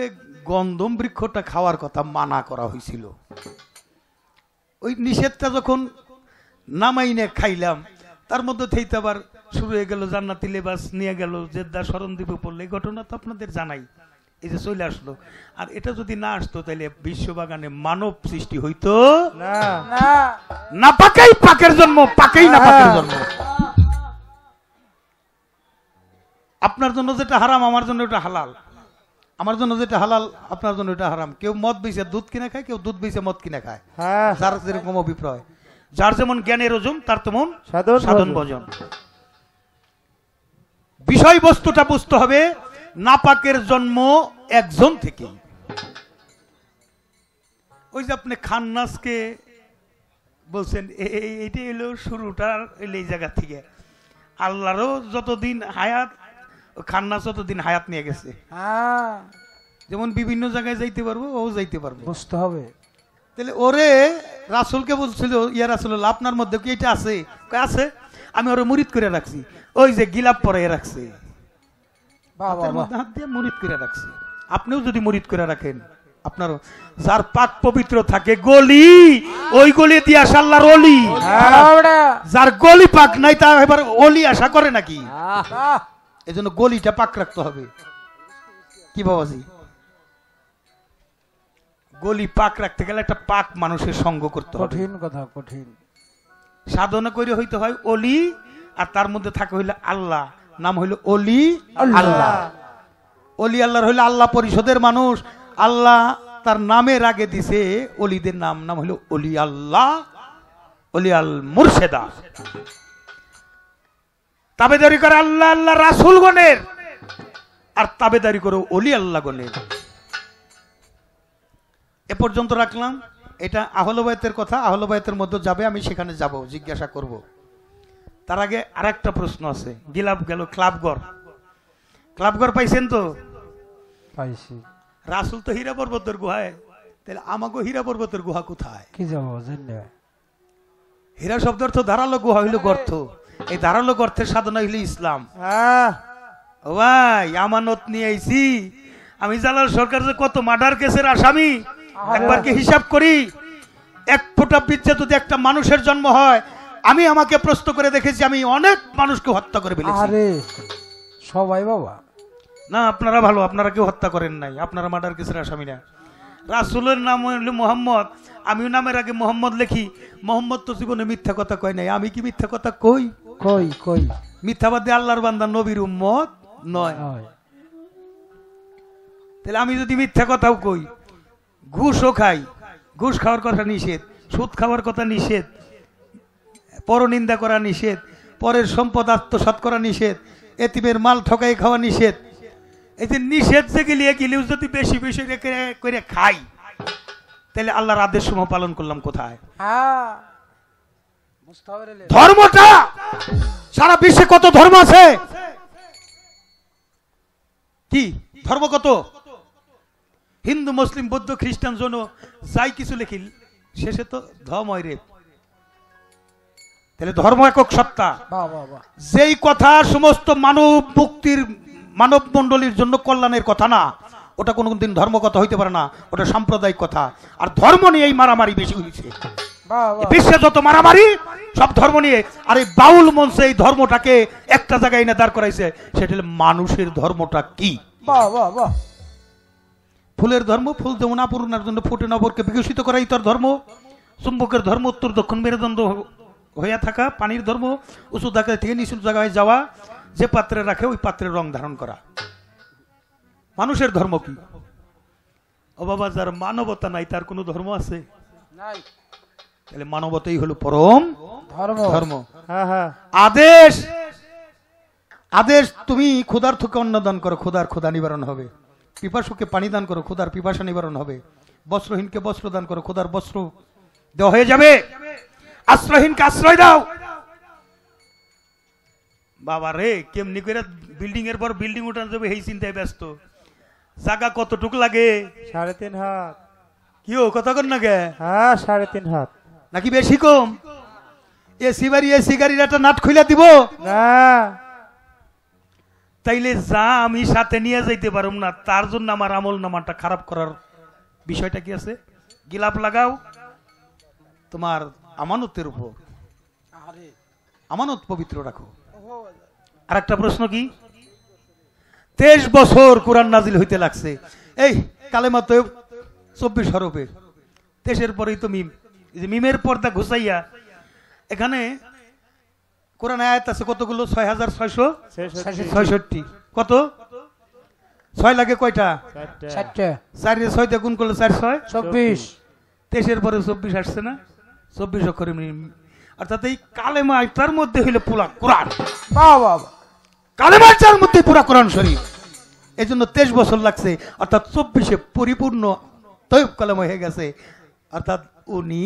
গন্ধম বৃক্ষটা খাওয়ার কথা মানা করা হয়েছিল, ওই নিষেধটা যখন নামাইনে খাইলাম, তার মধ্যে থেইতে আবার শুরু হয়ে গেল জান্নাতি লেবাস নিয়ে গেল, জেদ্দা স্মরণদ্বীপে পড়লো। এই ঘটনা তো আপনাদের জানাই, এই যে চলে আসলো। আর এটা যদি না আসতো তাহলে বিশ্ববাগানে মানব সৃষ্টি হইতো না, না। পাকেই পাকের জন্ম, পাকেই না পাকের জন্ম। আপনার জন্য যেটা হারাম আমার জন্য ওটা হালাল, আমার জন্য যেটা হালাল আপনার জন্য এটা হারাম। কেউ মদ বেচে দুধ কিনে খায়, কেউ দুধ বেচে মদ কিনে খায়, হ্যাঁ, যার যেরকম অভিপ্রায়। যার যেমন জ্ঞানের ওজন তার তেমন সাধন সাধন ভজন। ভজন। বিষয়বস্তুটা বুঝতে হবে, নাপাকের জন্ম একজন থেকে। ওই যে আপনি খান্নাসকে বলছেন, এইটাই হলো শুরুটা এই জায়গা থেকে। আল্লাহরও যতদিন হায়াত, খান্নাস যতদিন হায়াত নিয়ে গেছে। যেমন বিভিন্ন জায়গায় যাইতে পারবো, ও যাইতে পারবো, বুঝতে হবে। তাহলে ওরে রাসূলকে বলছিল, ইয়া রাসূলুল্লাহ আপনার মধ্যে কি এটা আছে? কয় আছে। আমি ওরে মুরিদ করে রাখছি, ওই যে গিলাপ পরাই রাখছে, বাহ বাহ হাতের বাহ। মধ্যে হাত দিয়ে মুরিদ করে রাখছে। আপনিও যদি মুরিদ করে রাখেন, আপনারও যার পাক পবিত্র থাকে গলি, ওই গলি দিয়ে আসে আল্লাহর ওলি। যার গলি পাক নাই তা এবার ওলি আশা করে নাকি? এজন্য গলিটা পাক রাখতে হবে। কি বাবাজি? গলি পাক রাখতে গেলে একটা পাক মানুষের সঙ্গ করতে হবে। কঠিন কথা, কঠিন। সাধনা করে হইতে হয় অলি, আর তার মধ্যে থাকে হইলে আল্লাহ, নাম হইল অলি আল্লাহ। অলি আল্লাহর হইলে আল্লাহ পরিষদের মানুষ। আল্লাহ তার নামের আগে দিছে অলিদের নাম, নাম হইল অলি আল্লাহ, অলি আল মুর্শেদা। তাবেদারি করে আল্লাহ আল্লাহ রাসূল গণের, আর তাবেদারি করে অলি আল্লাহ গণের। এ পর্যন্ত রাখলাম। এটা আহলে বায়তের কথা, আহলে বায়তের মধ্যে যাবে, আমি সেখানে যাব, জিজ্ঞাসা করব। তার আগে আরেকটা প্রশ্ন আছে। গিলাপ গেল, ক্লাবঘর, ক্লাবঘর পাইছেন তো? পাইছি। রাসূল তো হীরা পর্বতের গুহায়, তাহলে আমাকে হীরা পর্বতের গুহা কোথায়? কি যাব জানি। হীরা শব্দ অর্থ ধারালো, গুহা হইল গর্ত। এই ধারালো গর্তের সাধনা হইল ইসলাম। হ্যাঁ, ও ভাই, আমানত নিয়ে আইছি আমি। জালাল সরকার যে কত মার্ডার কেসের আসামি, একবার কি হিসাব করি? এক ফোঁটা বীর্যে যদি একটা মানুষের জন্ম হয়, আমি আমাকে প্রশ্ন করে দেখেছি আমি অনেক মানুষকে হত্যা করে ফেলেছি। আরে সবাই বাবা না, আপনারা ভালো, আপনারা কেউ হত্যা করেন নাই, আপনারা মার্ডার কেসের আসামি না। রাসূলের নাম হইল মোহাম্মদ, আমিও নামের আগে মোহাম্মদ লিখি। মোহাম্মদ তো জীবনে মিথ্যা কথা কয় নাই, আমি কি মিথ্যা কথা কই? কই কই মিথ্যাবাদী আল্লাহর বান্দা, নবীর উম্মত নয়। হয়। তাহলে আমি যদি মিথ্যা কথাও কই, ঘুষও খাই, ঘুষ খাওয়ার কথা নিষেধ, সুদ খাওয়ার কথা নিষেধ, পরনিন্দা করা নিষেধ, পরের সম্পদ আত্মসাৎ করা নিষেধ, এতিমের মাল ঠকাই খাওয়া নিষেধ। এই যে নিষেধ যে গেলেও যদি বেশি বেশি করে খাই, তাহলে আল্লাহর আদেশ সমূহ পালন করলাম কোথায়? ধর্মটা সারা বিশ্বে কত ধর্ম আছে? কি ধর্ম কত? হিন্দু, মুসলিম, বৌদ্ধ, খ্রিস্টান, জৈন, যাই কিছু লেখি, শেষে তো ধর্ম হয় রে। তাহলে ধর্ম একক সত্তা। যেই কথা সমস্ত মানব মুক্তির, মানব মণ্ডলীর জন্য কল্যাণের কথা না, ওটা কোনদিন ধর্ম কথা হইতে পারে না, ওটা সাম্প্রদায়িক কথা। আর ধর্ম নিয়ে এই মারামারি বেশি হয়েছে। বিশ্বে যত মারামারি সব ধর্ম নিয়ে। আর এই বাউল মঞ্চে এই ধর্মটাকে একটা জায়গায় এনে দাঁড় করাইছে, সেটা হলো মানুষের ধর্মটা কি। ফুলের ধর্ম, ফুল যেমন আপূর্ণার জন্য ফুটে নবরকে বিকশিত করাই তার ধর্ম। চুম্বকের ধর্ম উত্তর দক্ষিণ মেরুদণ্ড হইয়া থাকা। পানির ধর্ম উঁচু জায়গা থেকে নিচু জায়গায় যাওয়া, যে পাত্রে রাখে ওই পাত্রের রং ধারণ করা। মানুষের ধর্ম কি? ও বাবা, যার মানবতা নাই তার কোনো ধর্ম আছে? তাহলে মানবতাই হলো পরম ধর্ম। আদেশ, আদেশ তুমি ক্ষুধার্তকে অন্ন দান করো, ক্ষুধার ক্ষুধা নিবারণ হবে। পিপাসুকে পানি দান করো, ক্ষুধার পিপাসা নিবারণ হবে। বস্ত্রহীনকে বস্ত্র দান করো, ক্ষুধার বস্ত্র দেওয়া হয়ে যাবে। আশ্রয়হীনকে আশ্রয় দাও। বাবা রে, কেমনি করে বিল্ডিং এর পর বিল্ডিং উঠান যাবে এই চিন্তায় ব্যস্ত। জায়গা কতটুক লাগে? 3.5 হাত। কি ও কথা কর না গে? হ্যাঁ, 3.5 হাত নাকি বেশি কম? এসি বাড়ি, এসি গাড়ির একটা নাট খুলে দিব না? তাইলে যা আমি সাথে নিয়ে যাইতে পারুম না, তার জন্য আমার আমল নামাটা খারাপ করার বিষয়টা কি আছে? গিলাপ লাগাও তোমার আমানতের উপর, আমানত পবিত্র রাখো। আর একটা প্রশ্ন কি, 23 বছর কোরআন নাজিল হইতে লাগছে। এই কালেমা তো 24 হরফে, 23-এর পরেই তো মিম। মিমের পর্দা ঘুষাইয়া এখানে কোরআন আয়াত আছে কতগুলো? 6666। কত? 6 লাগে কয়টা? 4 এর 6 দিয়ে গুণ করলে 4 6 24। 23-এর পরে 24 আসছে না? 24 অক্ষরে মিম। অর্থাৎ এই কালেমা তার মধ্যে হইলে পুরা কোরআন। কালেমার যার মধ্যে পুরা কোরআন শরীফ। এই জন্য 23 বছর লাগছে। অর্থাৎ 24-এ পরিপূর্ণ তৈব কালেমা হয়ে গেছে। অর্থাৎ উনি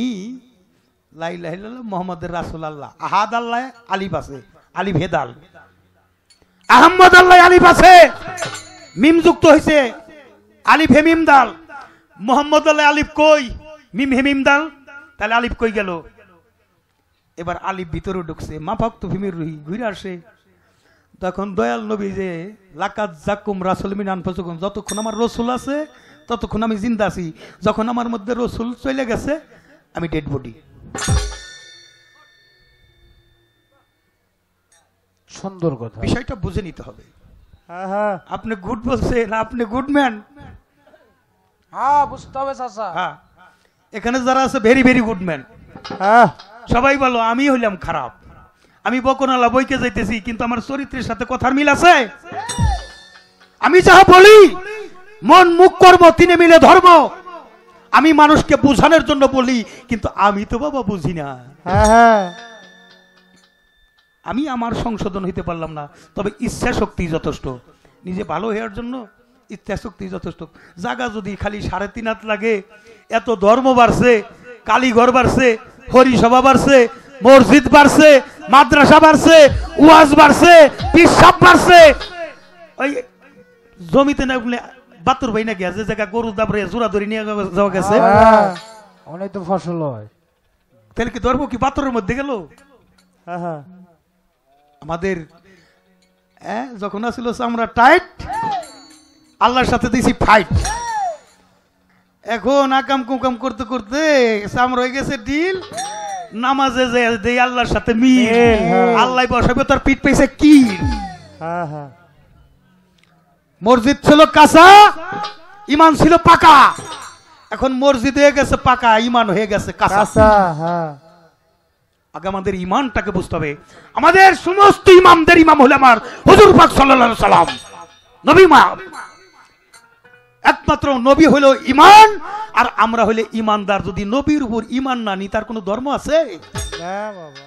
লা ইলাহা ইল্লাল্লাহ মুহাম্মাদুর রাসূলুল্লাহ। আহাদ আল্লাহ আলিফ আছে, আলিফ হেদাল। আহমদ আল্লাহ আলিফ আছে, মিম যুক্ত হইছে, আলিফ হে মিম দাল। মুহাম্মদ আল্লাহ আলিফ কই? মিম হে মিম দাল। তাহলে আলিফ কই গেল? এবার আলিফ ভিতরে ঢুকছে, মাফাক তো ভীমের রুহি ঘুরে আসে। তখন দয়াল নবী যে লাকাত জাকুম রাসূল মিন আনফুসিকুম, যতক্ষণ আমার রসুল আছে ততক্ষণ আমি জিন্দা আছি, যখন আমার মধ্যে রসুল চলে গেছে আমি ডেড বডি। সুন্দর কথা, বিষয়টা বুঝে নিতে হবে। আপনি গুড বলছেন, আপনি গুড ম্যান। হ্যাঁ, বুঝতে হবে চাচা। হ্যাঁ, এখানে যারা আছে ভেরি ভেরি গুড ম্যান। সবাই বলো আমি হইলাম খারাপ, আমি বকনালা বইকে যাইতেছি, কিন্তু আমার চরিত্রের সাথে কথার মিল আছে। আমি যাহা বলি মন মুখ কর্ম তিনে মিলে ধর্ম। আমি মানুষকে বোঝানোর জন্য বলি, কিন্তু আমি তো বাবা বুঝি না। আমি আমার সংশোধন হইতে পারলাম না, তবে ইচ্ছা শক্তি যথেষ্ট। নিজে ভালো হওয়ার জন্য ইচ্ছা শক্তি যথেষ্ট। জায়গা যদি খালি 3.5 হাত লাগে, এত ধর্ম বাড়ছে, কালীঘর বাড়ছে, হরিসভা বাড়ছে, মসজিদ বাড়ছে, মাদ্রাসা বাড়ছে, ওয়াজ বাড়ছে, পিসাব বাড়ছে। ওই জমিতে না বাতুর ভাই না গেছে, জায়গা গরু দাবরে জোড়া ধরে নিয়ে যাওয়া গেছে, অনেক তো ফসল হয়। তাহলে কি ধর্ম কি বাতুরের মধ্যে গেল? আমাদের যখন আসছিল আমরা টাইট, আল্লাহর সাথে দিছি ফাইট। এখন আকাম কুকাম করতে করতে সামর হয়ে গেছে ডিল। নামাজে যে আল্লাহর সাথে মিল, আল্লাহ বসাবে তার পিঠ পেয়েছে কি। মসজিদ ছিল কাঁচা, ইমান ছিল পাকা। এখন মসজিদ হয়ে গেছে পাকা, ইমান হয়ে গেছে কাঁচা। আগে আমাদের ইমানটাকে বুঝতে হবে। আমাদের সমস্ত ইমামদের ইমাম হলো আমার হুজুর পাক সাল্লাল্লাহু আলাইহি সাল্লাম, নবী মা। একমাত্র নবী হলো ঈমান, আর আমরা হইলে ঈমানদার। যদি নবীর উপর ঈমান না নি তার কোনো ধর্ম আছে? না বাবা,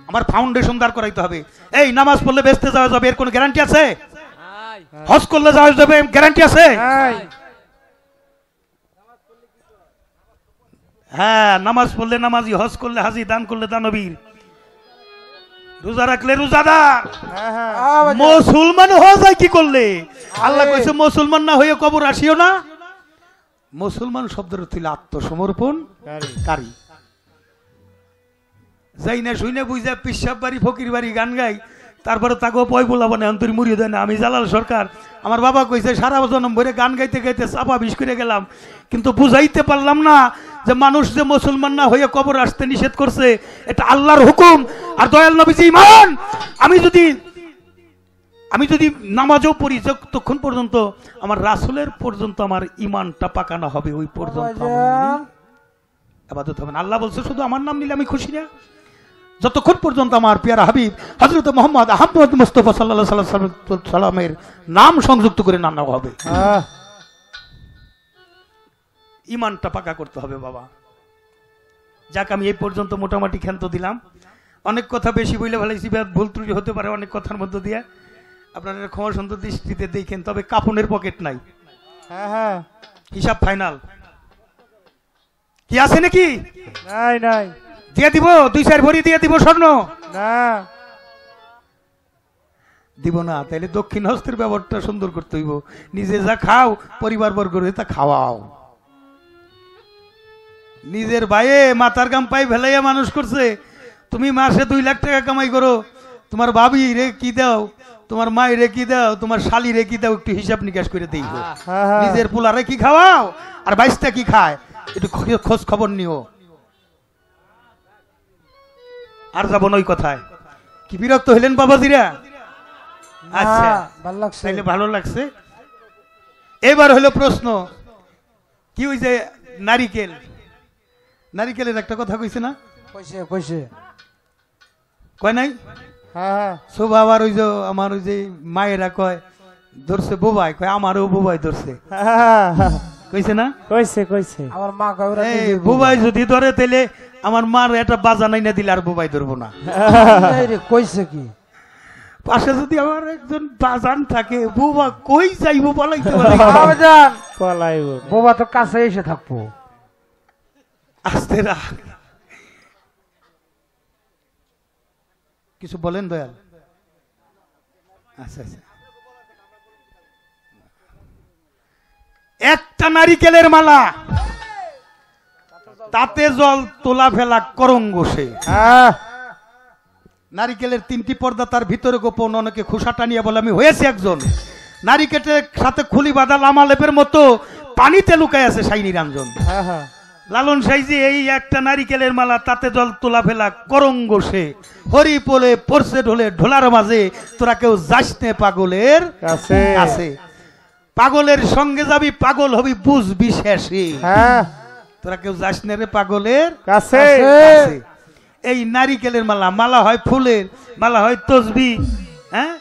আমার ফাউন্ডেশন দাঁড় করাইতে হবে। এই নামাজ পড়লে বেহেশতে যাওয়া যাবে এর কোনো গ্যারান্টি আছে? হজ করলে যাওয়া যাবে গ্যারান্টি আছে? হ্যাঁ, নামাজ পড়লে নামাজি, হজ করলে হাজি, দান করলে দানবীর, রোজা রাখলে রোজাদার। মুসলমান হওয়া যায় কি করলে? আল্লাহ কইছে মুসলমান না হয়ে কবর আসিও না। মুসলমান শব্দের অর্থ হলো আত্মসমর্পণকারী। যাই না শুই না বুঝা পিসাব বাড়ি ফকির বাড়ি গান গাই, তারপরে তাকেও পয় বলাবো না, অন্তরি মুড়িয়ে দেয় না। আমি জালাল সরকার, আমার বাবা কইছে সারা জন্ম ভরে গান গাইতে গাইতে চাপা বিষ করে গেলাম, কিন্তু বুঝাইতে পারলাম না যে মানুষ যে মুসলমান না হয়ে কবর আসতে নিষেধ করছে এটা আল্লাহর হুকুম আর দয়াল নবীজি ঈমান। আমি যদি নামাজও পড়ি ততক্ষণ পর্যন্ত আমার রাসূলের পর্যন্ত আমার ঈমানটা পাকানো হবে, ওই পর্যন্ত ইবাদত হবে না। আল্লাহ বলছে শুধু আমার নাম নিলে আমি খুশি না, যতক্ষণ পর্যন্ত আমার পিয়ারা হাবিব হযরত মুহাম্মদ আহমদ মুস্তাফা সাল্লাল্লাহু আলাইহি সাল্লামের নাম সংযুক্ত করে নাম নেওয়া হবে। ঈমানটা পাকা করতে হবে বাবা। যাক, আমি এই পর্যন্ত মোটামুটি ক্ষান্ত দিলাম। অনেক কথা বেশি বইলে ভালাইছি, ভুল ত্রুটি হতে পারে অনেক কথার মধ্য দিয়ে, আপনারা ক্ষমা সুন্দর দৃষ্টিতে দেখেন। তবে কাপনের পকেট নাই, হিসাব ফাইনাল। কি আছে নাকি? নাই নাই, দিয়ে দিব 2-4 ভরি দিয়ে দিব স্বর্ণ? না দিব না। তাইলে দক্ষিণ হস্তের ব্যবহারটা সুন্দর করতে হইব। নিজে যা খাও পরিবার বর্গ তা খাওয়াও। নিজের ভাইয়ে মাথার গাম পাই ভেলাইয়া মানুষ করছে, তুমি মাসে 2 লাখ টাকা কামাই করো, তোমার ভাবি রে কি দাও, তোমার মাই রে কি দাও, তোমার শালি রে কি দাও, একটু হিসাব নিকাশ করে দেই। নিজের পোলারে কি খাওয়াও আর বাইশটা কি খায় একটু খোঁজ খবর নিও। আর যাবো নই কথায়। কি বিরক্ত হইলেন বাবাজিরা? আচ্ছা, তাইলে ভালো লাগছে। এবার হলো প্রশ্ন, কি ওই যে নারিকেল, নারিকেলের একটা কথা কইছে না? কয় নাই? শোভা আবার ওই যে আমার ওই যে মায়েরা কয় ধরছে বোবাই, কয় আমারও বোবাই ধরছে, কইছে না? কইছে কইছে। আমার মা কয় এই বোবাই যদি ধরে তাইলে আমার মার একটা বাজা নাই না দিলে আর বোবাই ধরবো না। কইছে কি? পাশে যদি আমার একজন বাজান থাকে, বোবা কই যাইবো বলাইতে পলাইবো, বোবা তো কাছে এসে থাকবো। আস্তে রাখ, কিছু বলেন দয়াল? আচ্ছা আচ্ছা, একটা নারিকেলের মালা, তাতে জল তোলা ফেলা করঙ্গসে। নারিকেলের 3টি পর্দা, তার ভিতরে গোপন, অনেকে খোসা টানিয়ে বলে আমি হয়েছি একজন। নারিকেলের সাথে খুলি বাঁধা লামা লেপের মতো পানিতে লুকায় আছে শাইনি রাঞ্জন। লালন সাইজি এই একটা নারিকেলের মালা, তাতে জল তোলা ফেলা করঙ্গসে, হরি পোলে পড়ছে ঢোলে ঢোলার মাঝে, তোরা কেউ যাস নে পাগলের কাছে। পাগলের সঙ্গে যাবি, পাগল হবি বুঝবি শেষে। তোরা কেউ যাস নে রে পাগলের কাছে। এই নারিকেলের মালা, মালা হয় ফুলের, মালা হয় তসবি, হ্যাঁ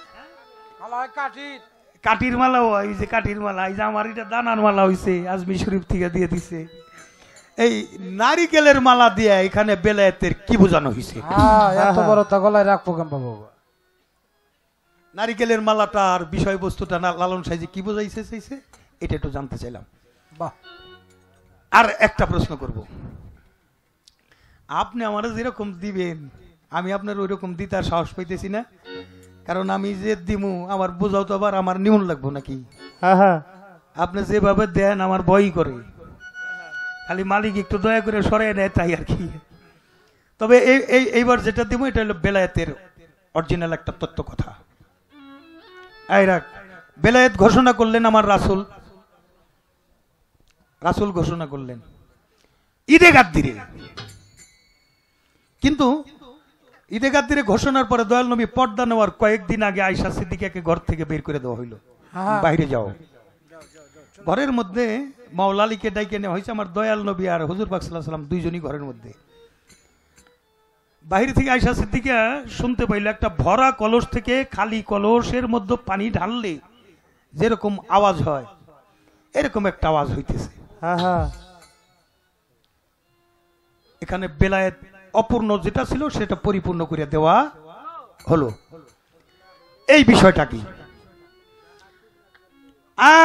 কাঠির মালা হয়, এই যে কাঠির মালা, এই যে আমার এটা দানার মালা হইছে, আজমির শরীফ থেকে দিয়ে দিছে। এই নারিকেলের মালা দিয়ে এখানে বেলায়েতের কি বোঝানো হয়েছে? এত বড় তা গলায় রাখবো কেন বাবা? নারিকেলের মালাটার বিষয়বস্তুটা না লালন সাইজি কি বোঝাইছে চাইছে এটা একটু জানতে চাইলাম। বাহ। আর একটা প্রশ্ন করব, আপনি আমার যেরকম দিবেন আমি আপনার ওই রকম দিতার সাহস পাইতেছি না, কারণ আমি যে দিমু আমার বোঝাও তো আবার আমার নিমন লাগবো নাকি? আপনি যেভাবে দেন আমার ভয়ই করে, খালি মালিক একটু দয়া করে সরাই নেয় তাই আর কি। তবে এইবার যেটা দিব এটা হলো বেলায়েতের অরিজিনাল একটা তত্ত্ব কথা। বেলায়েত ঘোষণা করলেন আমার রাসূল, রাসূল ঘোষণা করলেন ঈদে গাদ্দিরে। কিন্তু ঈদে গাদ্দিরে ঘোষণার পরে দয়াল নবী পর্দা নেওয়ার কয়েকদিন আগে আয়েশা সিদ্দিকাকে ঘর থেকে বের করে দেওয়া হইল, বাইরে যাও। ঘরের মধ্যে মাওলা আলীকে ডাইকে নেওয়া হয়েছে, আমার দয়াল নবী আর হুজুর পাক সাল্লাল্লাহু আলাইহি ওয়াসাল্লাম দুইজনই ঘরের মধ্যে। বাইরে থেকে আয়েশা সিদ্দিকা শুনতে পাইল একটা ভরা কলস থেকে খালি কলসের মধ্যে পানি ঢাললে যেরকম আওয়াজ হয় এরকম একটা আওয়াজ হইতেছে। হ্যাঁ হ্যাঁ এখানে বেলায়েত অপূর্ণ যেটা ছিল সেটা পরিপূর্ণ করে দেওয়া হলো। এই বিষয়টা কি?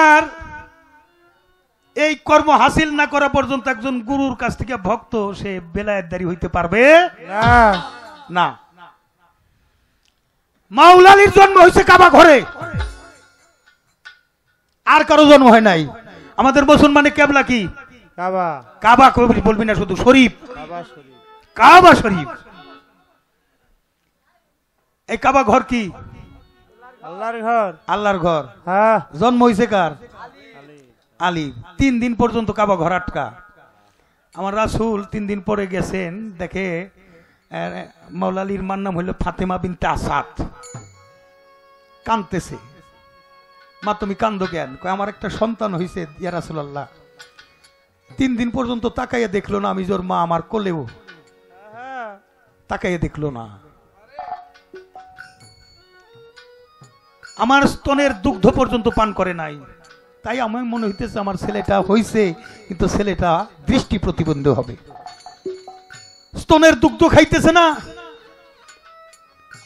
আর এই কর্ম হাসিল না করা পর্যন্ত একজন গুরুর কাছ থেকে ভক্ত সে বেলায়েতদারি হইতে পারবে না। মাওলা আলীর জন্ম হয়েছে কাবা ঘরে, আর কারো জন্ম হয় নাই। আমাদের মুসলমানের কেবলা কি? কাবা। কাবা বলবি না, শুধু শরীফ, কাবা শরীফ। কাবা শরীফ। এই কাবা ঘর কি? আল্লাহর ঘর। আল্লাহর ঘর। হ্যাঁ। জন্ম হয়েছে কার? আলী। 3 দিন পর্যন্ত কাবা ঘর আটকা। আমার রাসূল 3 দিন পরে গেছেন, দেখে মাওলা আলীর মার নাম হইল ফাতেমা বিনতে আসাদ। কাঁদতেছে। মা তুমি কান্দো কেন? কয় আমার একটা সন্তান হয়েছে ইয়া রাসূলুল্লাহ। 3 দিন পর্যন্ত তাকাইয়া দেখলো না আমি জোর মা আমার কোলেও তাকাইয়া দেখলো না। আমার স্তনের দুগ্ধ পর্যন্ত পান করে নাই। তাই আমার মনে হইতেছে আমার ছেলেটা হইছে, কিন্তু ছেলেটা দৃষ্টি প্রতিবন্ধী হবে। স্তনের দুগ্ধ খাইতেছে না,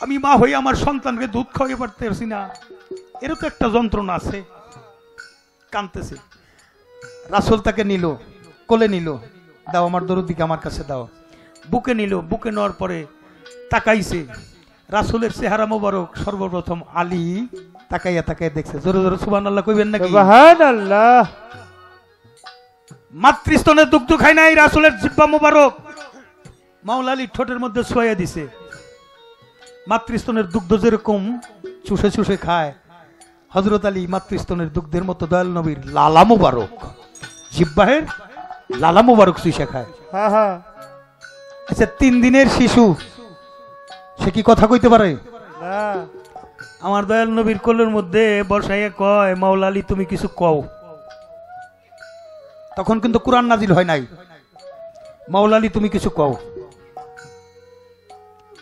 আমি মা হই আমার সন্তানকে দুধ খাওয়াইতে পারতেছি না, এরকম একটা যন্ত্রণা আছে। কাঁদতেছে। রাসূল তাকে নিল, কোলে নিল, দাও আমার দরদিকে আমার কাছে দাও। বুকে নিল, বুকে নেওয়ার পরে তাকাইছে। রাসূলের চেহারা মোবারক সর্বপ্রথম আলী তাকাইয়া তাকাইয়া দেখছে। জোরে জোরে সুবহানাল্লাহ কইবেন নাকি? সুবহানাল্লাহ। মাতৃস্তনের দুগ্ধ খায় নাই, রাসূলের জিহ্বা মোবারক মাওলা আলী ঠোঁটের মধ্যে ছোঁয়া দিছে। মাতৃস্তনের দুগ্ধ যেরকম চুষে চুষে খায়, হযরত আলী মাতৃস্তনের দুগ্ধের মতো দয়াল নবীর লালা মোবারক, জিহ্বাহের লালা মোবারক চুষে খায়। হ্যাঁ হ্যাঁ। আচ্ছা 3 দিনের শিশু সে কি কথা কইতে পারে? না। আমার দয়াল নবীর কোলের মধ্যে বসাইয়া কয় মাওলা আলী তুমি কিছু কও। তখন কিন্তু কুরআন নাজিল হয় নাই। মাওলা আলী তুমি কিছু কও।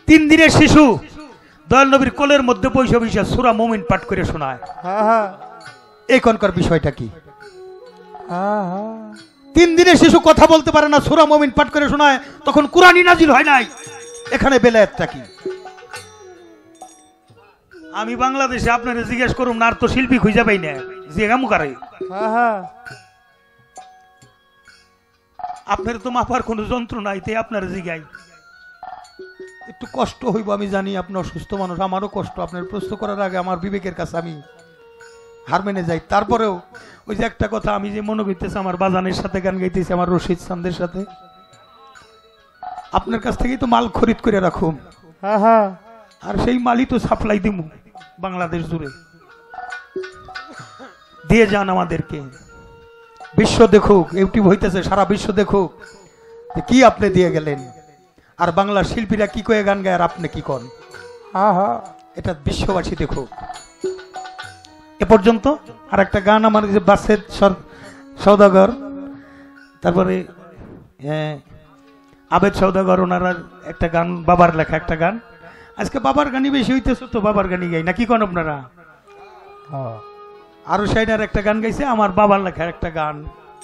3 দিনের শিশু দয়াল নবীর কোলের মধ্যে বসে বসে সূরা মুমিন পাঠ করে শোনায়। হ্যাঁ হ্যাঁ। এখনকার বিষয়টা কি? হ্যাঁ হ্যাঁ। 3 দিনের শিশু কথা বলতে পারে না, সূরা মুমিন পাঠ করে শোনায়, তখন কুরআনই নাজিল হয় নাই। এখানে বেলায়েতটা কি? আমি বাংলাদেশে আপনারে জিজ্ঞেস করুম না, আর তো শিল্পী খুঁজে পাই না, জিজ্ঞামু করে। হ্যাঁ হ্যাঁ। আপনার তো মাপার কোনো যন্ত্র নাই, তাই আপনারা জিগাই। একটু কষ্ট হইব আমি জানি, আপনি অসুস্থ মানুষ, আমারও কষ্ট। আপনার প্রশ্ন করার আগে আমার বিবেকের কাছে আমি হার মেনে যাই। তারপরেও ওই যে একটা কথা, আমি যে মনে করতেছি আমার বাজানের সাথে গান গাইতেছি, আমার রশিদ চান্দের সাথে, আপনার কাছ থেকেই তো মাল খরিদ করে রাখুন। হ্যাঁ হ্যাঁ। আর সেই মালই তো সাপ্লাই দিব বাংলাদেশ জুড়ে। দিয়ে যান আমাদেরকে, বিশ্ব দেখুক, ইউটিউব হইতেছে, সারা বিশ্ব দেখুক কি আপনি দিয়ে গেলেন, আর বাংলা শিল্পীরা কি কয়ে গান গায় আর আপনি কি করেন। হ্যাঁ হ্যাঁ। এটা বিশ্ববাসী দেখুক। এ পর্যন্ত আর একটা গান আমার যে বাসের সওদাগর, তারপরে আবেদ সওদাগর, ওনারা একটা গান, বাবার লেখা একটা গান। আজকে বাবার গানই বেশি হইতেছে, তো বাবার গানই গাই না, কি কন আপনারা? আরো সাইডার একটা গান গাইছে, আমার বাবার লেখা একটা গান।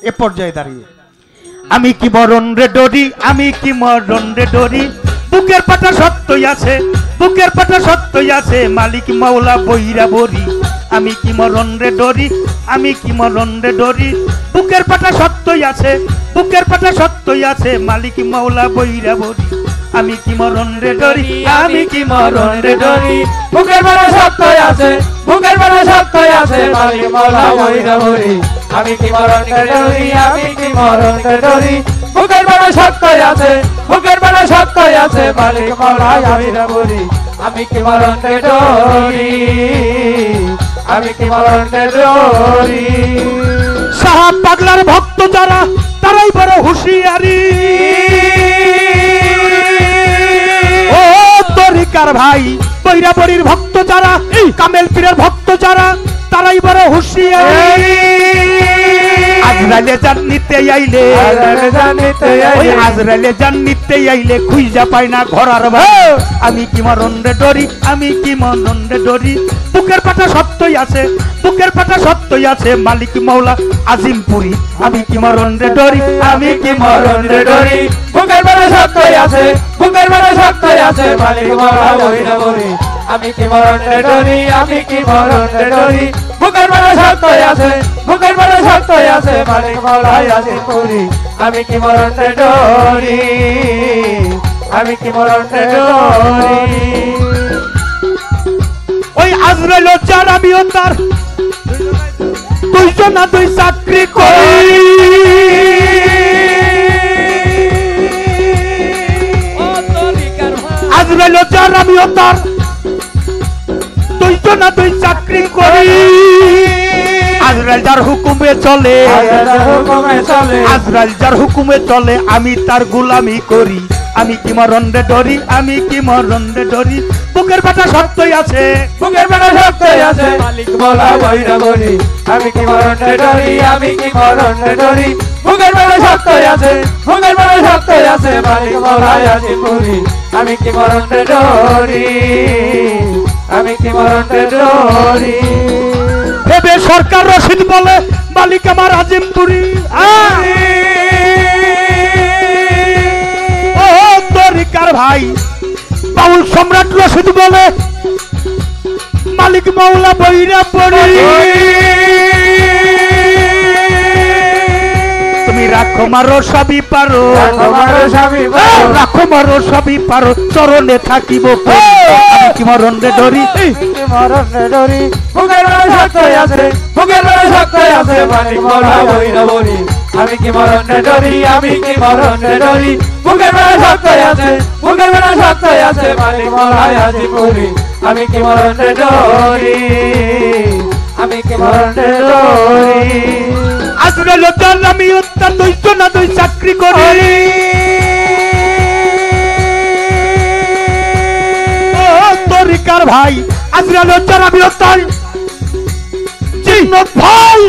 এ পর্যায়ে দাঁড়িয়ে আমি কি মরণ রে ডরি, আমি কি মরণ রে ডরি, বুকের পাটা সত্যই আছে, বুকের পাটা সত্যই আছে, মালিক মাওলা বইরা বরি। আমি কি মরণ রে ডরি, আমি কি মরণ রে ডরি, বুকের পাটা সত্যই আছে, বুকের পাটা সত্যই আছে, মালিক মাওলা বইরা বরি। আমি কি মরণ রে ডরি, আমি কি মরণ রে ডরি, বুকের পাটা সত্যই আছে, বুকের পাটা সত্যই আছে, মালিক মাওলা বইরা বরি। আমি কি মরণ রে ডরি, আমি কি মরণ রে ডরি, বুকের পাটা সত্যই আছে, বুকের পাটা সত্যই আছে, মালিক মাওলা বইরা বরি। আমি কি মরণ রে ডরি, আমি কি মরণ রে ডরি। সাহাব পাগলার ভক্ত যারা, তারাই বড় হুঁশিয়ারি। ও তরিকার ভাই, বৈরা বরির ভক্ত যারা, কামেল পীরের ভক্ত যারা, তারাই বড় হুঁশিয়ারি। আজরাইলে জান্নিতে আইলে, ওই আজরাইলে জান্নিতে আইলে খুঁজা পাই না ঘরার ভাই। আমি কি মরণ রে ডরি, আমি কি মরণ রে ডরি, বুকের পাটা সত্যই আছে, বুকের পাটা সত্যই আছে, মালিক মৌলা আজিমপুরি। আমি কি মরণ রে ডরি, আমি কি মরণ রে ডরি, বুকের পাটা সত্যই আছে, বুকের পাটা সত্যই আছে, মালিক মৌলা বৈরাবরী। আমি কি মরণ রে ডরি, আমি কি মরণ রে ডরি, বুকের পাটা সত্যই আছে, বুকের পাটা সত্যই আছে, মালিক মৌলা আজিমপুরি। আমি কি মরণ রে ডরি, আমি কি মরণ রে ডরি। ওই আজরাইল যার আমিও তার, দুইজন না দুই চাকরি করি। আজরাইল যার আমিও তার, দুইজন না দুই চাকরি করি। আজরাইল যার হুকুমে চলে, আজরাইল যার হুকুমে চলে, আমি তার গোলামি করি। আমি কি মরণ রে ডরি, আমি কি মরণ রে ডরি, বুকের পাটা সত্যই আছে, বুকের পাটা সত্যই আছে, মালিক মৌলা বৈরাবরী। আমি কি মরণ রে ডরি, আমি কি মরণ রে ডরি, বুকের পাটা সত্যই আছে, বুকের পাটা সত্যই আছে, মালিক মৌলা আজিমপুরি। আমি কি মরণ রে ডরি, আমি কি মরণ রে ডরি। ভেবে সরকার রশিদ বলে মালিক আমার আজিমপুরি। ও তরিকার ভাই বাউল সম্রাট রশিদ বলে মালিক মৌলা বৈরাবরী। তুমি রাখো মারো সবই পারো, রাখো মারো সবই পারো, চরণে থাকিব। আমি কি মরণ রে ডরি, মরণ রে ডরি, বুকের পাটা সত্যই আছে, বুকের পাটা সত্যই আছে, মালিক মৌলা বৈরাবরী। আমি কি মরণ রে ডরি, আমি কি মরণ রে ডরি, বুকের পাটা সত্যই আছে, বুকের পাটা সত্যই আছে, মালিক মৌলা আজিমপুরি। আমি কি মরণ রে ডরি, আমি কি মরণ রে ডরি। আজরাইল যার আমিও তার, দুইজন না দুই চাকরি করি। ও তরিকার ভাই আজরাইল যার আমিও তার, জিন্নত ভাই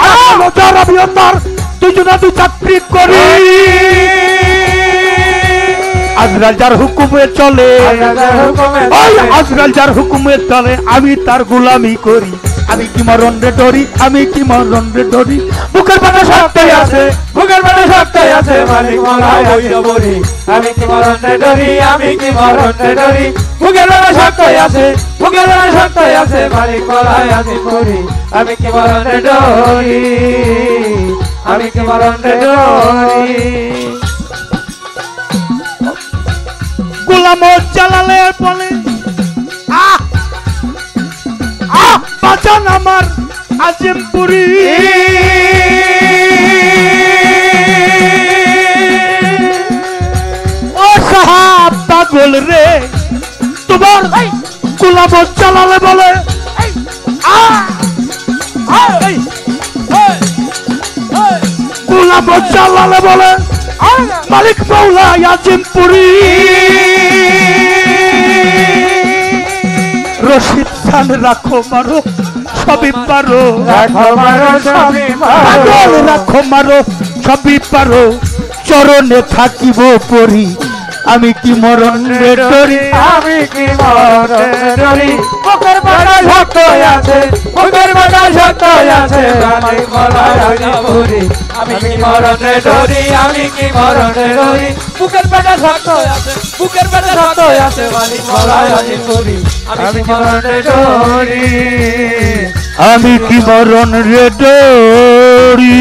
আজরাইল যার আমিও তার, দুইজন না দুই চাকরি করি। আজরাইল যার হুকুমে চলে, ওই আজরাইল যার হুকুমে চলে, আমি তার গোলামি করি। আমি কি মরণ রে ডরি, আমি কি মরণ রে ডরি, বুকের পাটা সত্যই আছে, বুকের পাটা সত্যই আছে, মালিক মৌলা বৈরাবরী। আমি কি মরণ রে ডরি, আমি কি মরণ রে ডরি, বুকের পাটা সত্যই আছে, বুকের পাটা সত্যই আছে, মালিক মৌলা আজিমপুরি। আমি কি মরণ রে ডরি, আমি কি মরণ রে ডরি। গোলাম জালালে বলে বাঁচান আমার আজিমপুরি। ও সাহাব পাগল রে, তোমার গোলাম জালালে বলে গোলাম জালালে বলে মালিক মৌলা আজিমপুরি। রশিদ খান রাখো মারো সবই পারো, রাখো মারো সবই পারো, রাখো মারো সবই পারো, চরণে থাকিব পরি। আমি কি মরণ রে ডরি, আমি কি মরণ রে ডরি, বুকের পাটা সত্যই আছে, বুকের পাটা সত্যই আছে, মালিক মৌলা আজিমপুরি। আমি কি মরণ রে ডরি, আমি কি মরণ রে ডরি, বুকের পাটা সত্যই আছে, বুকের পাটা সত্যই আছে, মালিক মৌলা আজিমপুরি। আমি কি মরণ রে ডরি, আমি কি মরণ রে ডরি।